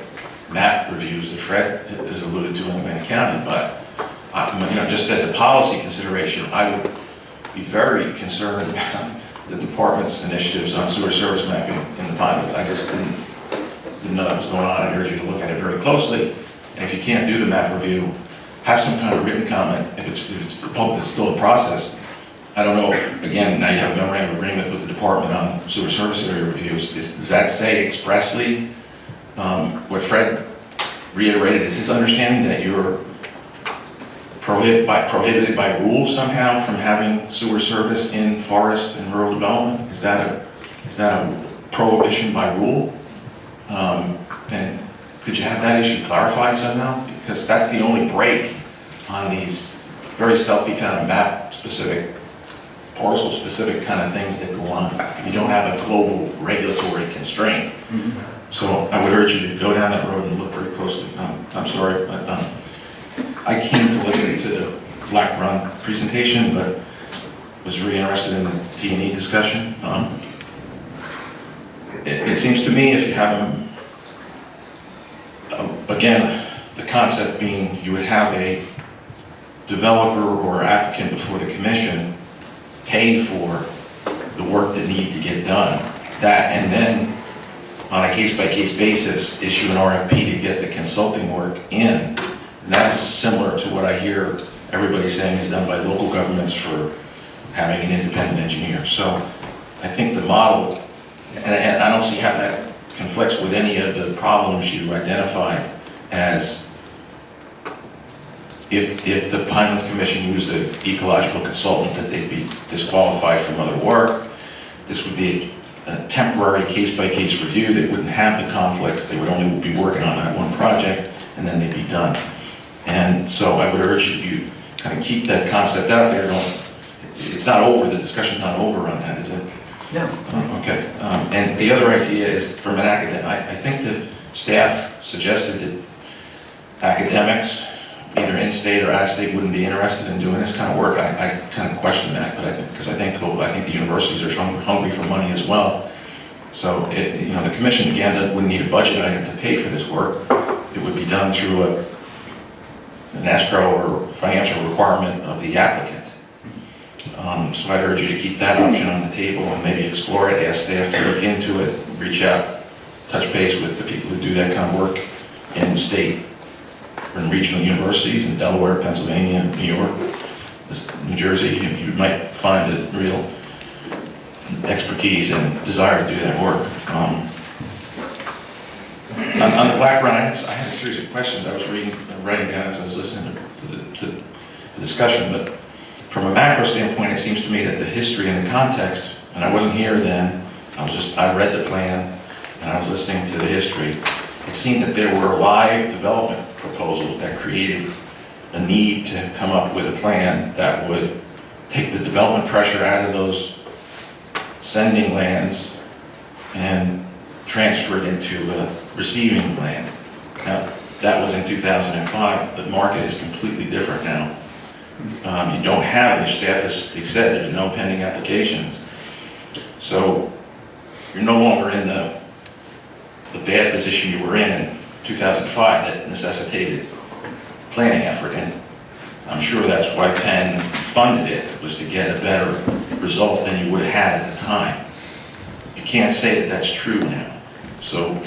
map reviews that Fred has alluded to in Lane County, but just as a policy consideration, I would be very concerned about the department's initiatives on sewer service mapping in the Pinelands. I just didn't know that was going on. I'd urge you to look at it very closely. And if you can't do the map review, have some kind of written comment. If it's public, it's still a process. I don't know, again, now you have a memorandum of agreement with the department on sewer service area reviews. Does that say expressly what Fred reiterated is his understanding that you're prohibited by rule somehow from having sewer service in forest and rural development? Is that a prohibition by rule? And could you have that issue clarified somehow? Because that's the only break on these very stealthy kind of map-specific, parcel-specific kind of things that go on. You don't have a global regulatory constraint. So I would urge you to go down that road and look very closely. I'm sorry, but I came to listen to the Black Run presentation, but was really interested in the T&E discussion. It seems to me if you have them, again, the concept being you would have a developer or applicant before the commission pay for the work that needs to get done. That, and then on a case-by-case basis, issue an RFP to get the consulting work in. And that's similar to what I hear everybody saying is done by local governments for having an independent engineer. So I think the model, and I don't see how that conflicts with any of the problems you identified as if the Pinelands Commission used an ecological consultant that they'd be disqualified from other work. This would be a temporary case-by-case review. They wouldn't have the conflicts. They would only be working on that one project and then they'd be done. And so I would urge you to kind of keep that concept out there. It's not over, the discussion's not over on that, is it? No. Okay. And the other idea is from an academic, I think the staff suggested that academics, either in-state or out-of-state, wouldn't be interested in doing this kind of work. I kind of question that, but I think the universities are hungry for money as well. So the commission again wouldn't need a budget item to pay for this work. It would be done through an escrow or financial requirement of the applicant. So I'd urge you to keep that option on the table and maybe explore it, ask staff to look into it, reach out, touch base with the people who do that kind of work in the state. in regional universities in Delaware, Pennsylvania, New York, New Jersey, you might find a real expertise and desire to do that work. On the black run, I had a series of questions I was writing down as I was listening to the discussion, but from a macro standpoint, it seems to me that the history and the context, and I wasn't here then, I read the plan and I was listening to the history. It seemed that there were live development proposals that created a need to come up with a plan that would take the development pressure out of those sending lands and transfer it into receiving land. Now, that was in 2005. The market is completely different now. You don't have, your staff has said, there's no pending applications. So you're no longer in the bad position you were in 2005 that necessitated planning effort. And I'm sure that's why Penn funded it, was to get a better result than you would have had at the time. You can't say that that's true now. So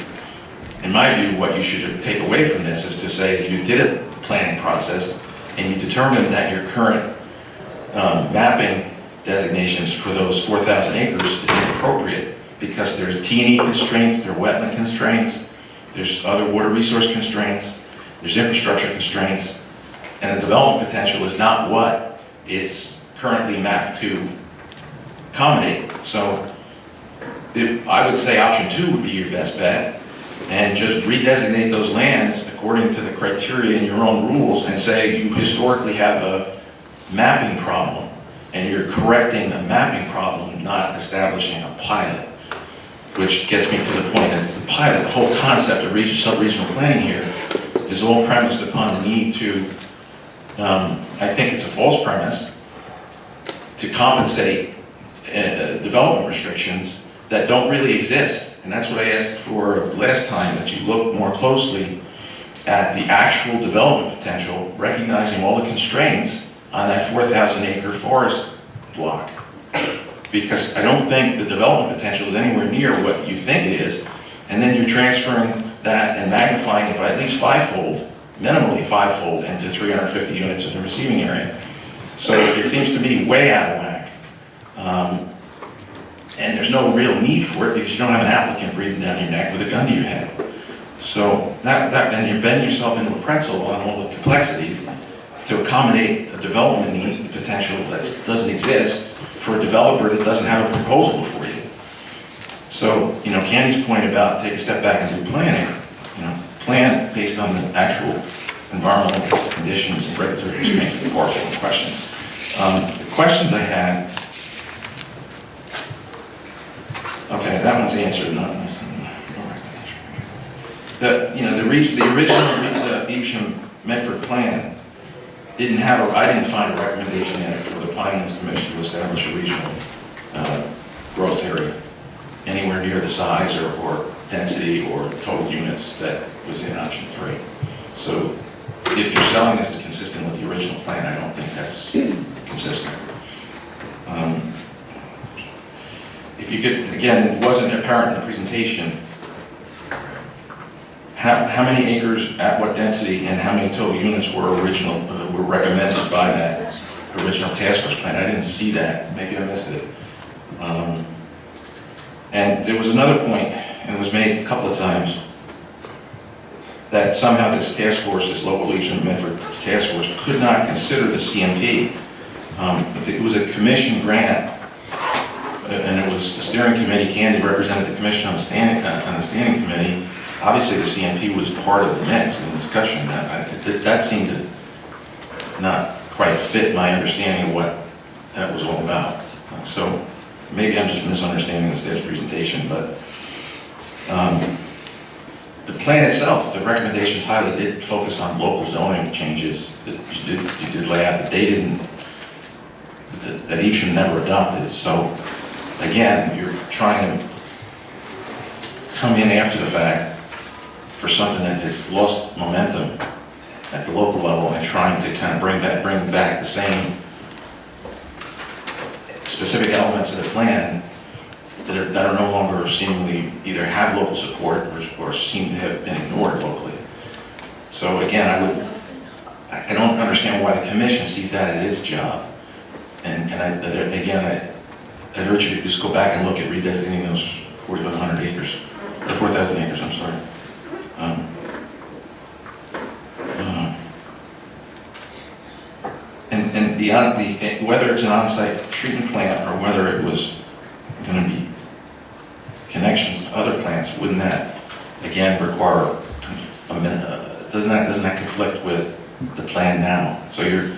in my view, what you should take away from this is to say you did a planning process and you determined that your current mapping designations for those 4,000 acres is inappropriate because there's T&E constraints, there are wetland constraints, there's other water resource constraints, there's infrastructure constraints, and the development potential is not what it's currently mapped to accommodate. So I would say option 2 would be your best bet, and just redesignate those lands according to the criteria in your own rules and say you historically have a mapping problem and you're correcting a mapping problem, not establishing a pilot. Which gets me to the point that the pilot, the whole concept of sub-regional planning here is all premised upon the need to, I think it's a false premise, to compensate development restrictions that don't really exist. And that's what I asked for last time, that you look more closely at the actual development potential, recognizing all the constraints on that 4,000 acre forest block. Because I don't think the development potential is anywhere near what you think it is, and then you're transferring that and magnifying it by at least fivefold, minimally fivefold, into 350 units in the receiving area. So it seems to me way out of whack. And there's no real need for it because you don't have an applicant breathing down your neck with a gun to your head. So and you're bending yourself into a pretzel on all the complexities to accommodate a development need potential that doesn't exist for a developer that doesn't have a proposal before you. So, Candy's point about take a step back and do planning, plan based on the actual environmental conditions and regulatory constraints of the parcel in question. The questions I had, okay, that one's answered, not this. The original Evesham Medford plan didn't have, I didn't find a recommendation in it for the Pinelands Commission to establish a regional growth area anywhere near the size or density or total units that was in option 3. So if you're selling this as consistent with the original plan, I don't think that's consistent. If you could, again, it wasn't apparent in the presentation, how many acres at what density and how many total units were recommended by that original task force plan? I didn't see that. Maybe I missed it. And there was another point, and it was made a couple of times, that somehow this task force, this local Evesham Medford task force, could not consider the CMP. It was a commission grant, and it was the steering committee. Candy represented the commission on the standing committee. Obviously, the CMP was part of the mix and the discussion. That seemed to not quite fit my understanding of what that was all about. So maybe I'm just misunderstanding the staff's presentation, but the plan itself, the recommendations highly did focus on local zoning changes that you did lay out that they didn't, that Evesham never adopted. So again, you're trying to come in after the fact for something that has lost momentum at the local level and trying to kind of bring back the same specific elements of the plan that are no longer seemingly either have local support or seem to have been ignored locally. So again, I don't understand why the commission sees that as its job. And I'd urge you to just go back and look at redesignating those 4,500 acres, or 4,000 acres, I'm sorry. And whether it's an on-site treatment plant or whether it was going to be connections to other plants, wouldn't that, again, require, doesn't that conflict with the plan now? So you're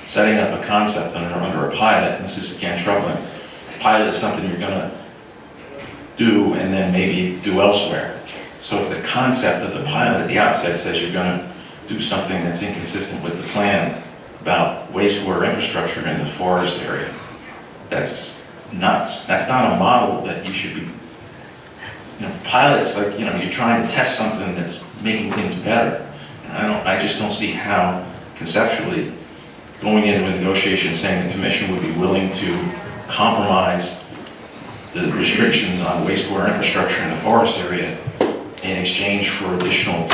setting up a concept under a pilot, and this is, again, troubling. Pilot is something you're going to do and then maybe do elsewhere. So if the concept of the pilot at the outset says you're going to do something that's inconsistent with the plan about wastewater infrastructure in the forest area, that's not a model that you should be, pilots, like, you're trying to test something that's making things better. And I just don't see how conceptually going into a negotiation saying the commission would be willing to compromise the restrictions on wastewater infrastructure in the forest area in exchange for additional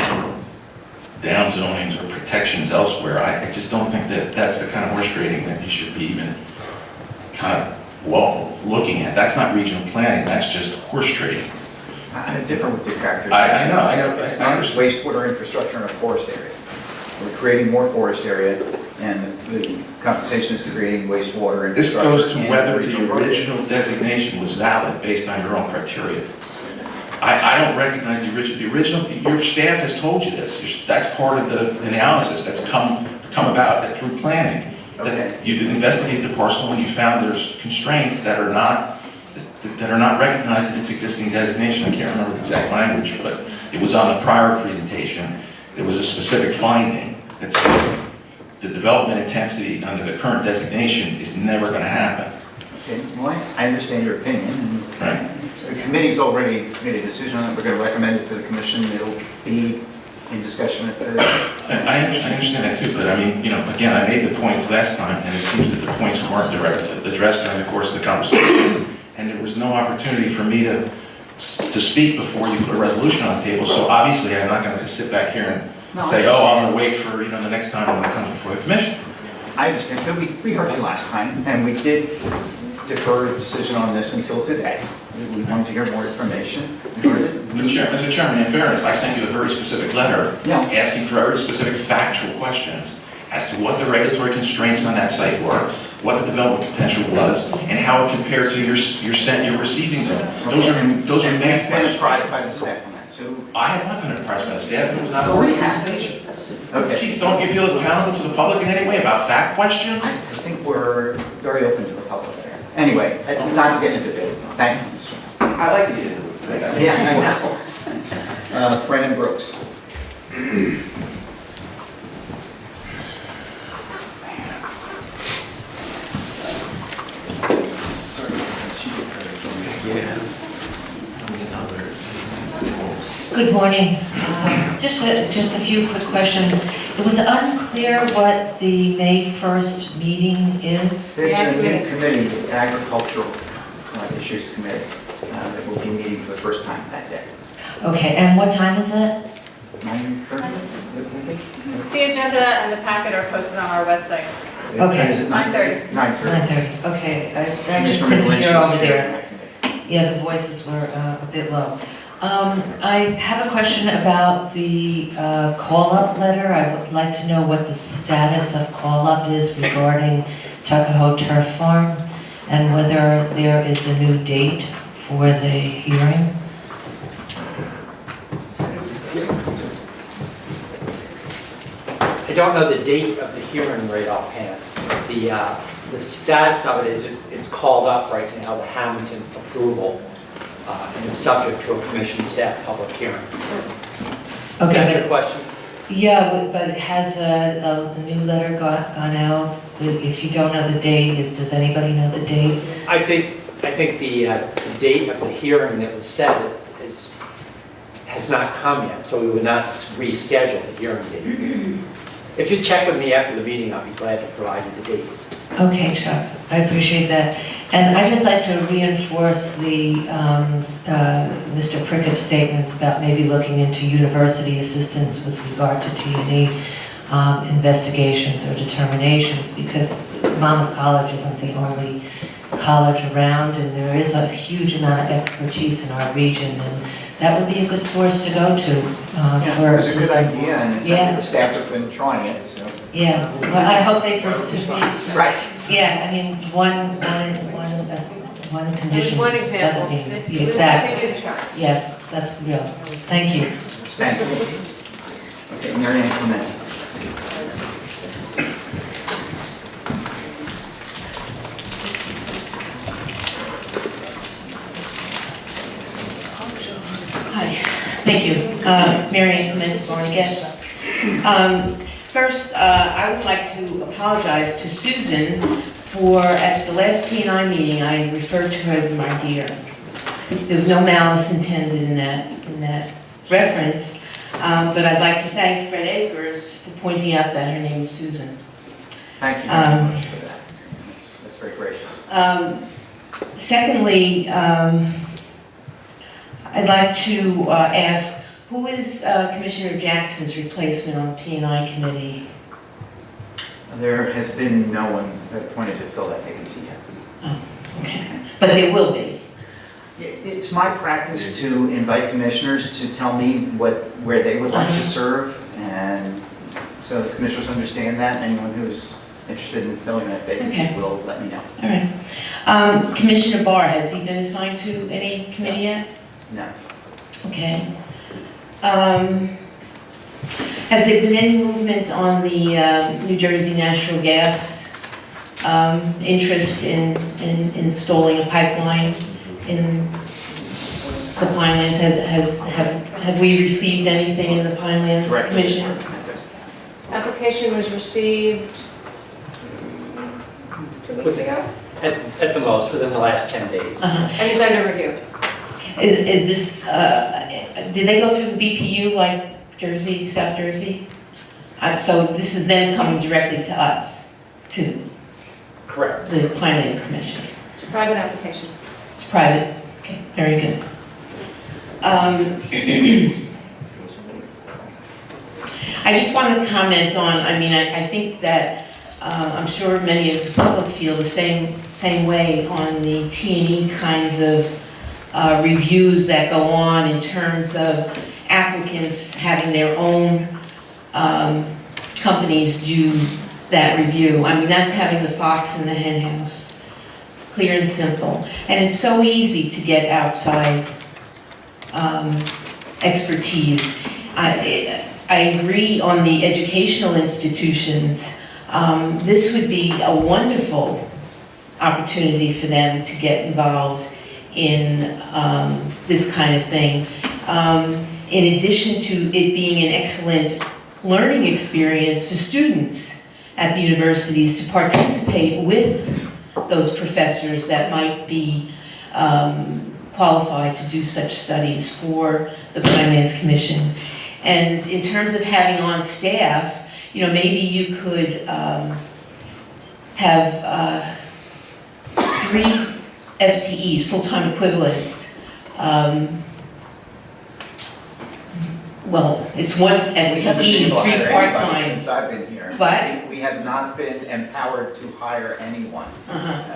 down zonings or protections elsewhere. I just don't think that that's the kind of horse trading that you should be even kind of looking at. That's not regional planning, that's just horse trading. I'm different with your characterization. I know. It's not wastewater infrastructure in a forest area. We're creating more forest area, and the compensation is creating wastewater infrastructure. This goes to whether regional the growth. original designation was valid based on your own criteria. I don't recognize the original, your staff has told you this. That's part of the analysis that's come about through planning. That you investigated the parcel and you found there's constraints that are not recognized in its existing designation. I can't remember the exact language, but it was on the prior presentation. There was a specific finding that said the development intensity under the current designation is never going to happen. Okay, well, I understand your opinion. And right. The committee's already made a decision on it. We're going to recommend it to the commission. It'll be in discussion at the... I understand that too, but I mean, again, I made the points last time, and it seems that the points weren't addressed during the course of the conversation, and there was no opportunity for me to speak before you put a resolution on the table. So obviously, I'm not going to just sit back here and say, oh, I'm going to wait for the next time when it comes before the commission. I understand, but we heard you last time, and we did defer a decision on this until today. We wanted to hear more information. Mr. Chairman, in fairness, I sent you a very specific letter asking for very specific factual questions as to what the regulatory constraints on that site were, what the development potential was, and how it compared to your receiving zone. Those are main questions. Been apprised by the staff on that, so... I have not been apprised by the staff, and it was not part of the presentation. Okay. Please, don't you feel accountable to the public in any way about fact questions? I think we're very open to the public there. Anyway, not to get into debate. Thank you, Mr. I like to get into it. Yeah, I know. Fran Brooks. Good morning. Just a few quick questions. It was unclear what the May 1st meeting is. There's a new committee, the Agricultural Issues Committee, that will be meeting for the first time that day. Okay, and what time is it? 9:30? The agenda and the packet are posted on our website. Okay. Is it 9:30. 9:30. 9:30, okay. I just Mr. couldn't Lynch hear is over chair there. of that committee. Yeah, the voices were a bit low. I have a question about the call-up letter. I would like to know what the status of call-up is regarding Tuckahoe Turf Farm and whether there is a new date for the hearing. I don't know the date of the hearing right offhand. The status of it is it's called up right now, the Hamilton approval, and it's subject to a commission staff public hearing. Is that your question? Yeah, but has a new letter gone out? If you don't know the date, does anybody know the date? I think the date of the hearing that was set has not come yet, so we would not reschedule the hearing date. If you check with me after the meeting, I'll be glad to provide you the dates. Okay, Chuck, I appreciate that. And I'd just like to reinforce the, Mr. Prickett's statements about maybe looking into university assistance with regard to T&E investigations or determinations, because Monmouth College isn't the only college around, and there is a huge amount of expertise in our region, and that would be a good source to go to for It's a good assistance. idea, and it sounds like the staff has been trying it, so. Yeah, well, I hope they pursue it. Right. Yeah, I mean, one condition One example. doesn't mean, Let's continue exactly. to try. Yes, that's real. Thank you. Thank you. Okay, Mary Ann Clement. Hi, thank you. Mary Ann Clement, Barnegat. First, I would like to apologize to Susan for, at the last P&I meeting, I referred to her as my dear. There was no malice intended in that reference, but I'd like to thank Fred Akers for pointing out that her name is Susan. Thank you very much for that. That's very gracious. Secondly, I'd like to ask, who is Commissioner Jackson's replacement on the P&I committee? There has been no one appointed to fill that vacancy yet. Oh, okay. But there will be. It's my practice to invite commissioners to tell me where they would like to serve, and so the commissioners understand that. Anyone who's interested in filling that vacancy will let me know. All right. Commissioner Barr, has he been assigned to any committee yet? No. Okay. Has there been any movement on the New Jersey Natural Gas interest in installing a pipeline in the Pinelands? Have we received anything in the Pinelands Commission? Application was received 2 weeks ago, At the most, within the last 10 days. and is under review. Is this, did they go through the BPU like Jersey, South Jersey? So this is then coming directly to us, to Correct. the Pinelands Commission? It's a private application. It's private, okay, very good. I just want to comment on, I think that, I'm sure many of the public feel the same way on the T&E kinds of reviews that go on in terms of applicants having their own companies do that review. That's having the fox in the hen house, clear and simple. And it's so easy to get outside expertise. I agree on the educational institutions. This would be a wonderful opportunity for them to get involved in this kind of thing. In addition to it being an excellent learning experience for students at the universities to participate with those professors that might be qualified to do such studies for the Pinelands Commission. And in terms of having on staff, maybe you could have 3 FTEs, full-time equivalents. Well, it's 1 FTE, 3 part-time. Since I've been here. But we have not been empowered to hire anyone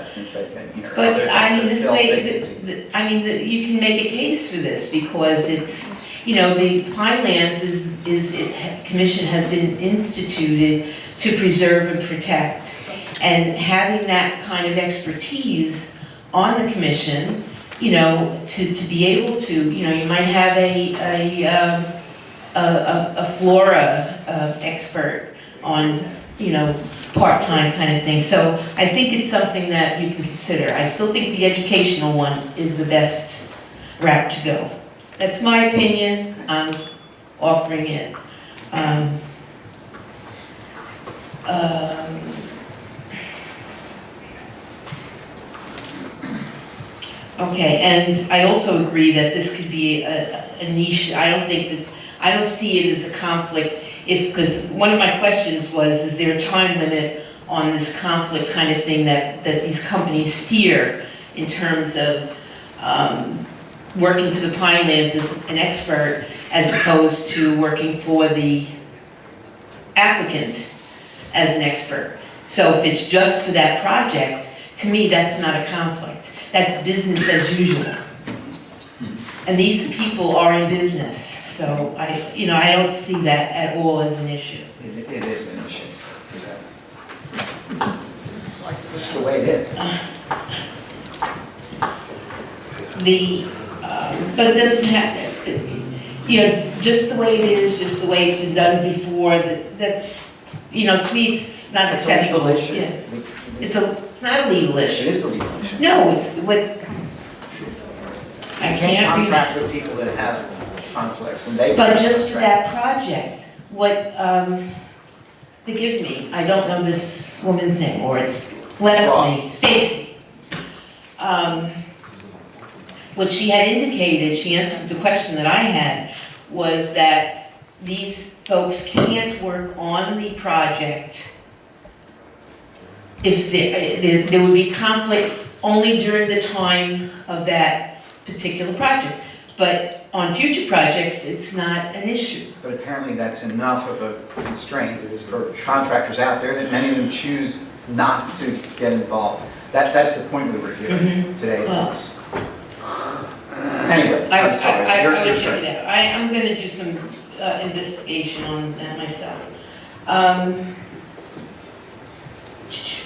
since I've been here. But other than to fill vacancies. you can make a case for this because it's, the Pinelands Commission has been instituted to preserve and protect. And having that kind of expertise on the commission, to be able to, you might have a flora expert on, part-time kind of thing. So I think it's something that you can consider. I still think the educational one is the best route to go. That's my opinion. I'm offering it. Okay, and I also agree that this could be a niche. I don't see it as a conflict because one of my questions was, is there a time limit on this conflict kind of thing that these companies fear in terms of working for the Pinelands as an expert as opposed to working for the applicant as an expert. So if it's just for that project, to me, that's not a conflict. That's business as usual. And these people are in business, so I don't see that at all as an issue. It is an issue, so. Just the way it is. But it doesn't have to, just the way it is, just the way it's been done before, that's, to me, it's not It's a legal acceptable. issue. Yeah. It's not a legal It issue. is a legal issue. No, it's what, I You can't can't read. contract with people that have conflicts, and they. But just for that project, what, forgive me, I don't know this woman's name, or it's last name, Stacy. What she had indicated, she answered the question that I had, was that these folks can't work on the project if there would be conflict only during the time of that particular project. But on future projects, it's not an issue. But apparently that's enough of a constraint for contractors out there that many of them choose not to get involved. That's the point we were hearing today. Well, Anyway, I'm sorry. I Your would turn. check it out. I'm gonna do some investigation on that myself.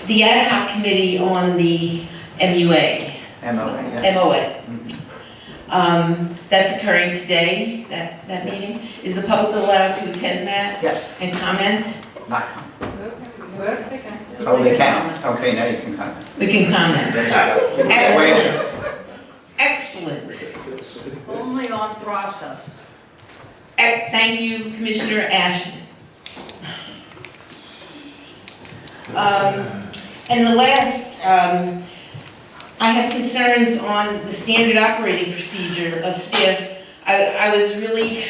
The ad hoc committee on the MUA. MOA, yeah. MOA. That's occurring today, that meeting. Is the public allowed to attend that? Yes. And comment? Not comment. Whoever's thinking. Oh, they can. Okay, now you can comment. We can comment. There you go. Excellent. Excellent. Only on process. Thank you, Commissioner Ashman. And the last, I have concerns on the standard operating procedure of staff. I was really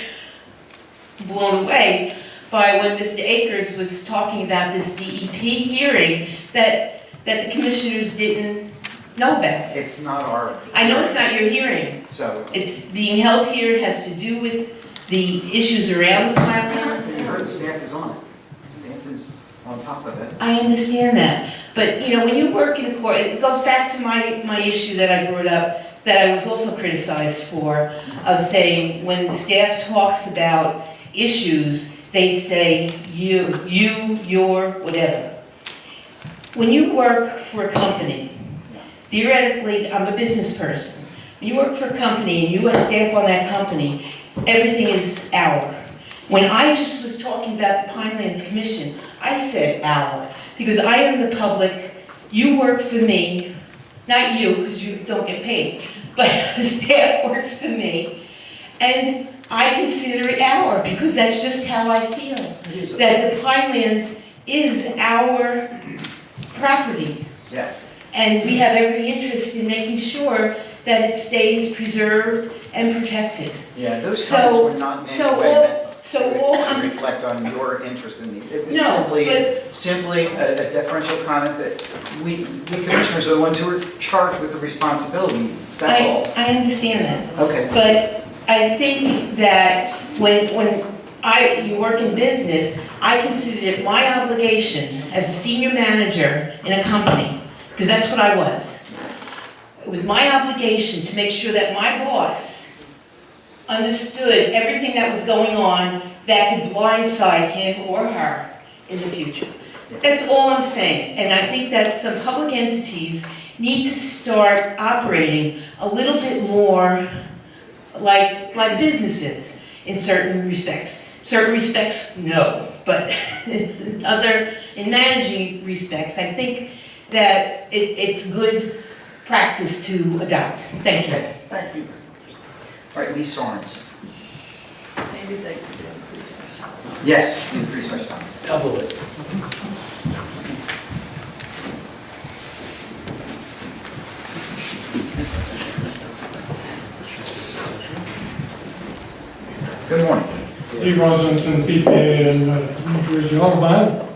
blown away by when Mr. Akers was talking about this DEP hearing that the commissioners didn't know about. It's not our. I know it's not your hearing. So. It's being held here, it has to do with the issues around the Pinelands. You heard staff is on it. Staff is on top of it. I understand that, but when you work in a court, it goes back to my issue that I brought up, that I was also criticized for, of saying when the staff talks about issues, they say you, your, whatever. When you work for a company, theoretically, I'm a business person. When you work for a company and you are staff on that company, everything is our. When I just was talking about the Pinelands Commission, I said our, because I am the public, you work for me, not you, because you don't get paid, but the staff works for me, and I consider it our, because that's just how I feel. That the Pinelands is our property. Yes. And we have every interest in making sure that it stays preserved and protected. Yeah, those comments were not in any way to I'm reflect on your interest in the, it was No, simply a deferential comment that we commissioners are the ones who are charged with the responsibility. That's all. I understand that. Okay. But I think that when you work in business, I consider it my obligation as a senior manager in a company, because that's what I was. It was my obligation to make sure that my boss understood everything that was going on that could blindside him or her in the future. That's all I'm saying. And I think that some public entities need to start operating a little bit more like businesses in certain respects. Certain respects, no. But in managing respects, I think that it's good practice to adopt. Thank you. Okay, thank you. All right, Lee Sorens. Maybe they could increase our salary. Yes, increase our salary. Double it. Good morning. Lee Rosenson, PPA in New Jersey, Long Island.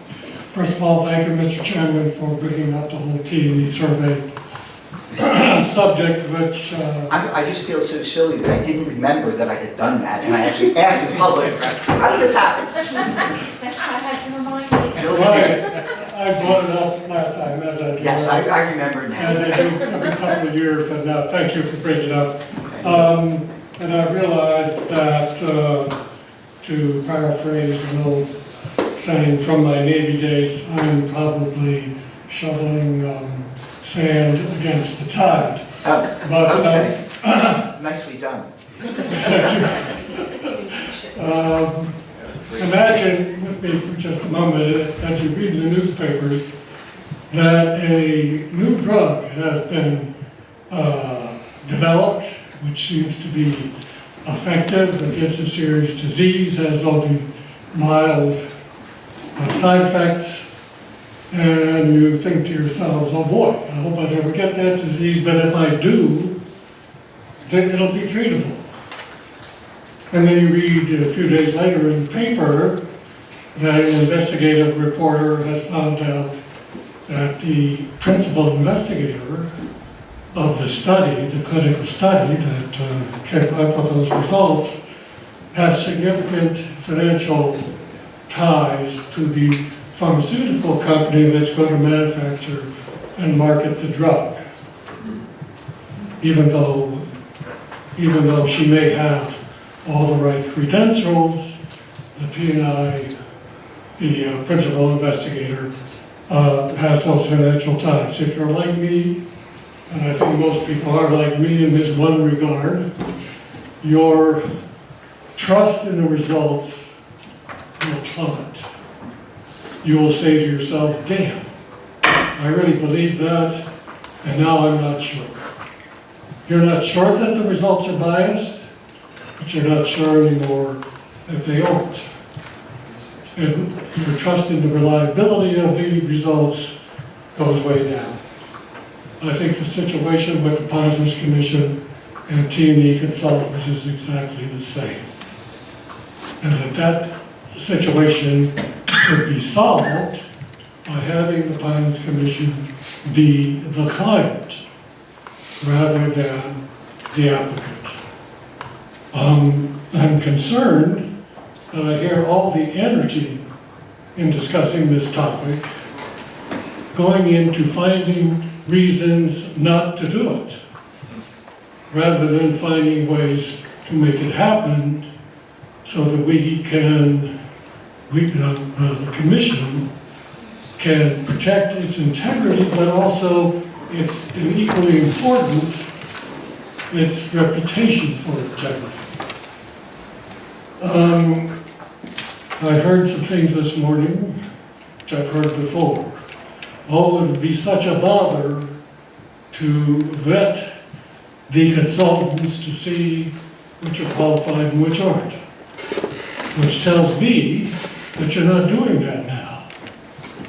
First of all, thank you, Mr. Chairman, for bringing up the whole T&E survey subject, which, I just feel so silly that I didn't remember that I had done that, and I actually asked in public, how did this happen? That's why I had to remind you. I brought it up last time, as I do. Yes, I remember now. As I do every couple of years, and thank you for bringing it up. And I realized that, to paraphrase an old saying from my Navy days, I'm probably shoveling sand against the tide. Oh, But, okay. Nicely done. Imagine with me for just a moment, as you read the newspapers, that a new drug has been developed, which seems to be effective against a serious disease, has only mild side effects, and you think to yourselves, oh boy, I hope I never get that disease, but if I do, then it'll be treatable. And then you read a few days later in the paper that an investigative reporter has found out that the principal investigator of the study, the clinical study that came up with those results, has significant financial ties to the pharmaceutical company that's going to manufacture and market the drug. Even though she may have all the right credentials, the P&I, the principal investigator, has those financial ties. If you're like me, and I think most people are like me in this one regard, your trust in the results will plummet. You will say to yourself, damn, I really believe that, and now I'm not sure. You're not sure that the results are biased, but you're not sure anymore that they aren't. And your trust in the reliability of the results goes way down. I think the situation with the Pinelands Commission and T&E Consultants is exactly the same. And that situation could be solved by having the Pinelands Commission be the client rather than the applicant. I'm concerned that I hear all the energy in discussing this topic going into finding reasons not to do it, rather than finding ways to make it happen so that the commission can protect its integrity, but also it's equally important, its reputation for integrity. I heard some things this morning, which I've heard before. Oh, it would be such a bother to vet the consultants to see which are qualified and which aren't. Which tells me that you're not doing that now,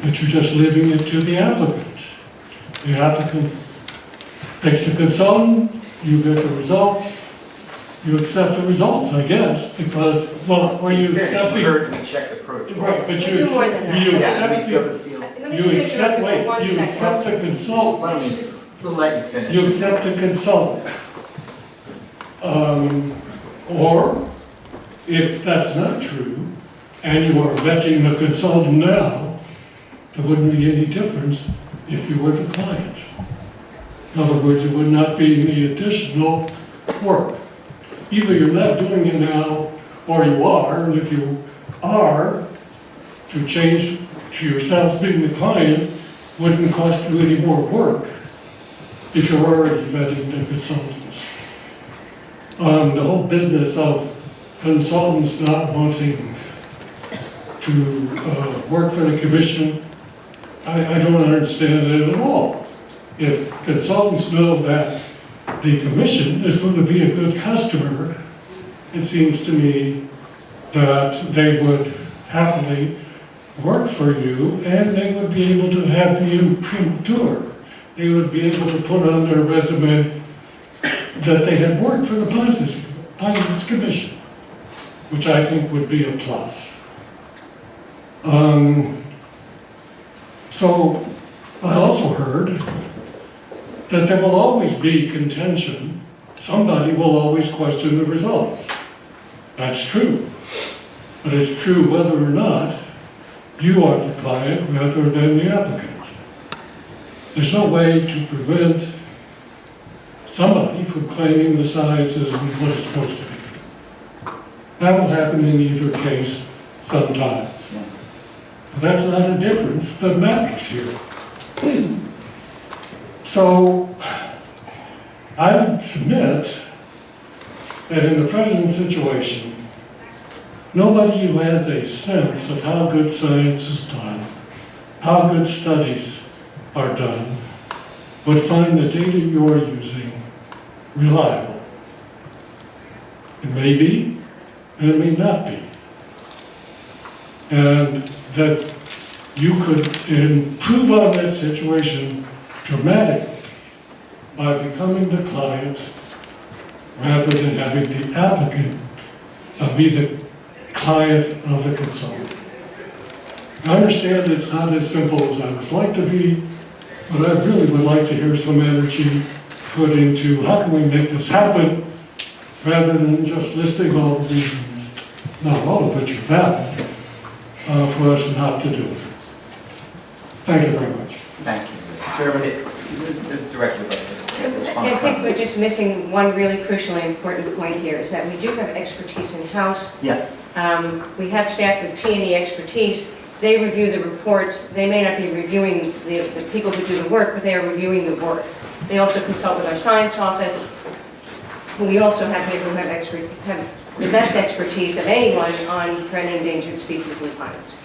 that you're just leaving it to the applicant. The applicant picks the consultant, you get the results, you accept the results, I guess, because, well, or you accept the... We check the protocol. Right, but We do more than that. you accept Yeah, we go to the field. Let me just interrupt you for one you accept the consultant. We'll let you finish. You accept the consultant. Or, if that's not true, and you are vetting the consultant now, there wouldn't be any difference if you were the client. In other words, it would not be any additional work. Either you're not doing it now, or you are, and if you are, to change to yourself being the client wouldn't cost you any more work if you're already vetting the consultants. The whole business of consultants not wanting to work for the commission, I don't understand it at all. If consultants know that the commission is going to be a good customer, it seems to me that they would happily work for you, and they would be able to have the imprimatur. They would be able to put on their resume that they had worked for the Pinelands Commission, which I think would be a plus. So I also heard that there will always be contention. Somebody will always question the results. That's true. But it's true whether or not you are the client rather than the applicant. There's no way to prevent somebody from claiming the science isn't what it's supposed to be. That will happen in either case sometimes. But that's not a difference that matters here. So I would submit that in the present situation, nobody who has a sense of how good science is done, how good studies are done, would find the data you're using reliable. It may be, and it may not be. And that you could improve on that situation dramatically by becoming the client rather than having the applicant be the client of the consultant. I understand it's not as simple as I would like to be, but I really would like to hear some energy put into how can we make this happen rather than just listing all the reasons, not all of which are valid, for us not to do it. Thank you very much. Thank you. Chairman, the director would like to respond. I think we're just missing one really crucially important point here, is that we do have expertise in-house. Yeah. We have staff with T&E expertise. They review the reports. They may not be reviewing the people who do the work, but they are reviewing the work. They also consult with our science office, who we also have here who have the best expertise of anyone on threatened and endangered species in pinelands.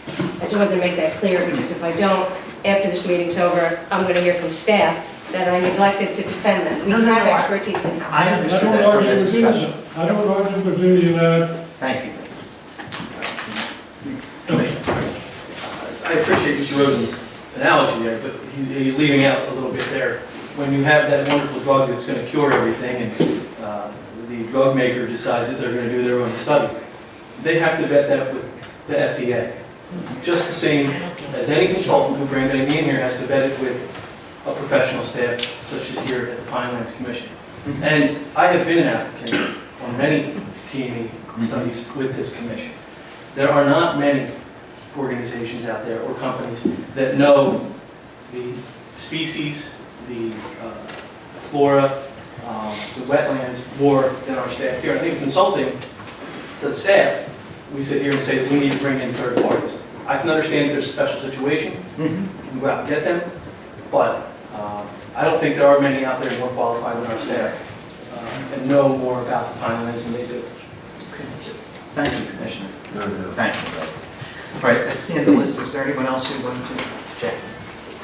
I just wanted to make that clear, because if I don't, after this meeting's over, I'm going to hear from staff that I neglected to defend them. We have expertise in-house. I understood that from the discussion. I don't argue with any of that. Thank you. I appreciate Mr. Rosen's analogy there, but he's leaving out a little bit there. When you have that wonderful drug that's going to cure everything, and the drug maker decides that they're going to do their own study, they have to vet that with the FDA. Just the same as any consultant who brings anything in here has to vet it with a professional staff, such as here at the Pinelands Commission. And I have been an applicant on many T&E studies with this commission. There are not many organizations out there or companies that know the species, the flora, the wetlands more than our staff here. I think consulting the staff, we sit here and say that we need to bring in third parties. I can understand if there's a special situation, you can go out and get them, but I don't think there are many out there more qualified than our staff and know more about the Pinelands than they do. Thank you, Commissioner. Thank you. All right, that's the end of the list. Is there anyone else who wanted to check?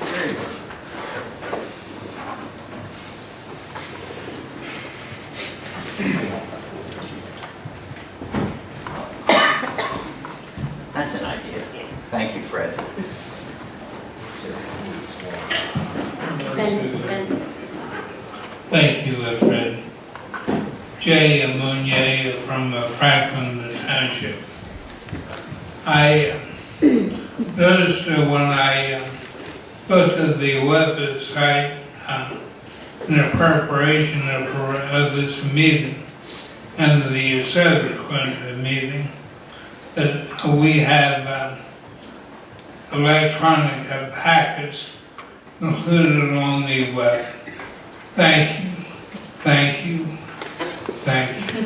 Very good. That's an idea. Thank you, Fred. Thank you, Fred. Jay Amunier from Franklin Township. I noticed when I looked at the website in the preparation of this meeting and the subsequent meeting that we have electronic packets included on the web. Thank you, thank you, thank you.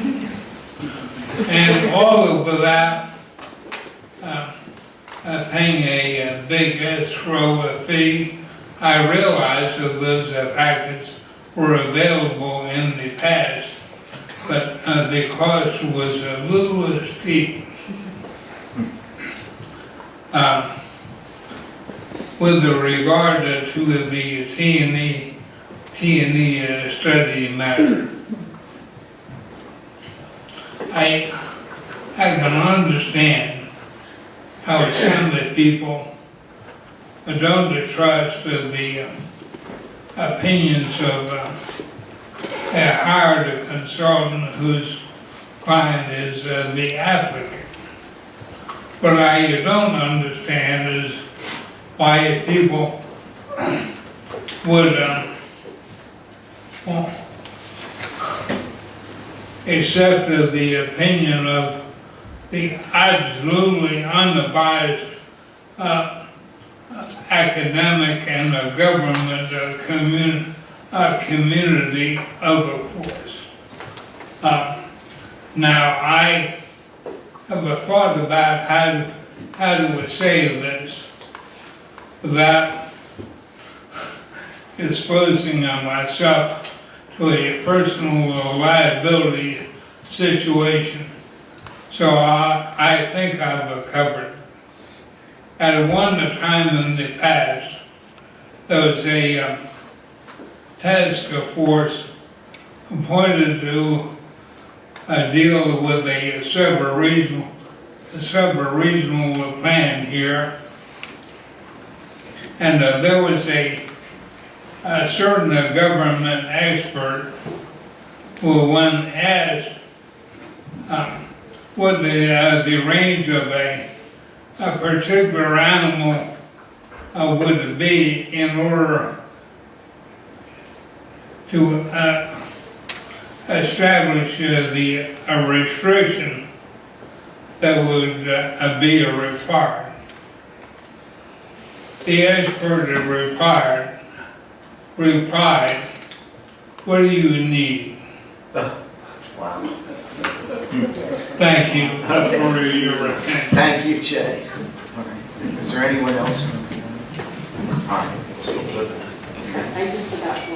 And all of that, paying a big escrow fee, I realized that those packets were available in the past, but the cost was a little steep. With regard to the T&E study matter, I can understand how some of the people don't trust the opinions of a hired consultant whose client is the applicant. What I don't understand is why people would, well, accept the opinion of the absolutely unbiased academic and government community of a course. Now, I have a thought about how to say this without exposing myself to a personal liability situation. So I think I've covered. At one time in the past, there was a task force appointed to deal with a sub-regional plan here. And there was a certain government expert who, when asked what the range of a particular animal would be in order to establish the restriction that would be required. The expert replied, what do you need? Wow. Thank you for your attention. Thank you, Jay. All right. Is there anyone else? All right. I just forgot one.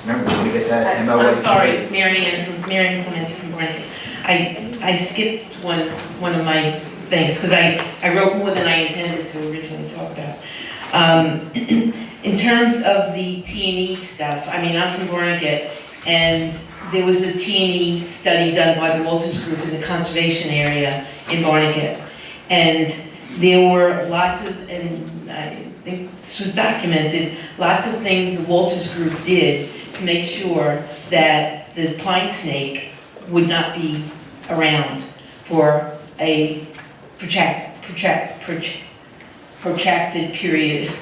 Remember, when we get that MOA. I'm sorry, Marianne Clementi from Barnett. I skipped one of my things, because I wrote more than I intended to originally talk about. In terms of the T&E stuff, I mean, I'm from Barnegat, and there was a T&E study done by the Walters Group in the conservation area in Barnegat. And there were lots of, and I think this was documented, lots of things the Walters Group did to make sure that the pine snake would not be around for a protracted period of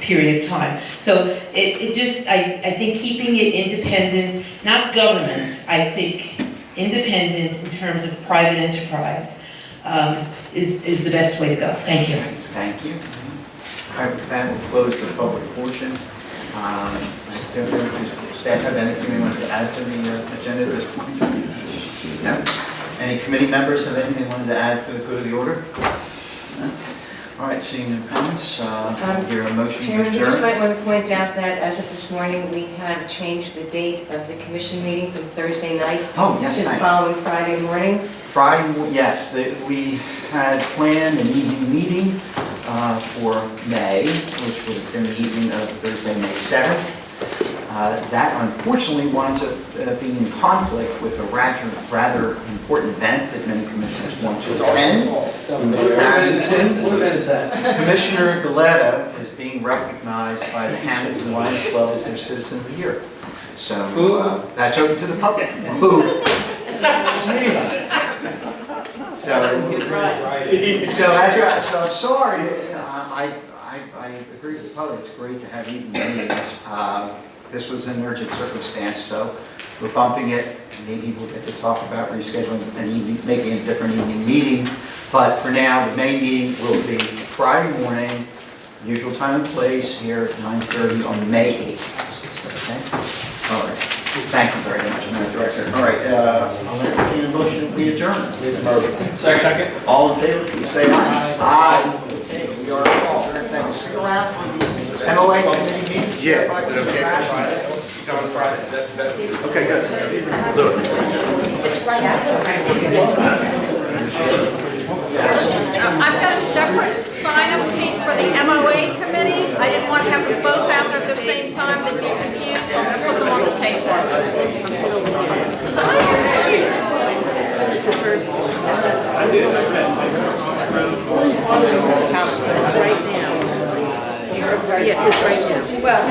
time. So it just, I think keeping it independent, not government, I think independent in terms of private enterprise is the best way to go. Thank you. Thank you. All right, with that, we'll close the public portion. Does staff have anything they want to add to the agenda at this point? No? Any committee members have anything they wanted to add for the good of the order? No? All right, seeing no comments, hear a motion to Chairman, you just adjourn. might want to point out that as of this morning, we have changed the date of the commission meeting from Thursday night Oh, yes, to the thanks. following Friday morning. Yes, we had planned an evening meeting for May, which would have been the evening of Thursday, May 7th. That unfortunately winds up being in conflict with a rather important event that many commissioners want to attend. What event is that? Commissioner Galetta is being recognized by the Hamilton Lions Club as their Citizen of the Year. So that's open to the public. So I'm sorry, I agree with the public, it's great to have evening meetings. This was an urgent circumstance, so we're bumping it. Maybe we'll get to talk about rescheduling an evening, making a different evening meeting. But for now, the main meeting will be Friday morning, usual time and place here at 9:30 on May 8th. Okay? All right. Thank you very much, Madam Director. All right, I'll entertain a motion, we adjourn. Second. All in favor, please say aye. Aye. Okay, we are adjourned. Thanks. Stick around for the MOA committee meeting? Yeah, is it okay for Friday? Coming Friday? Okay, good. I've got a separate sign-up sheet for the MOA committee. I didn't want to have them both out at the same time to be confused, so I'm going to put them on the table. Yeah, this right now. Well,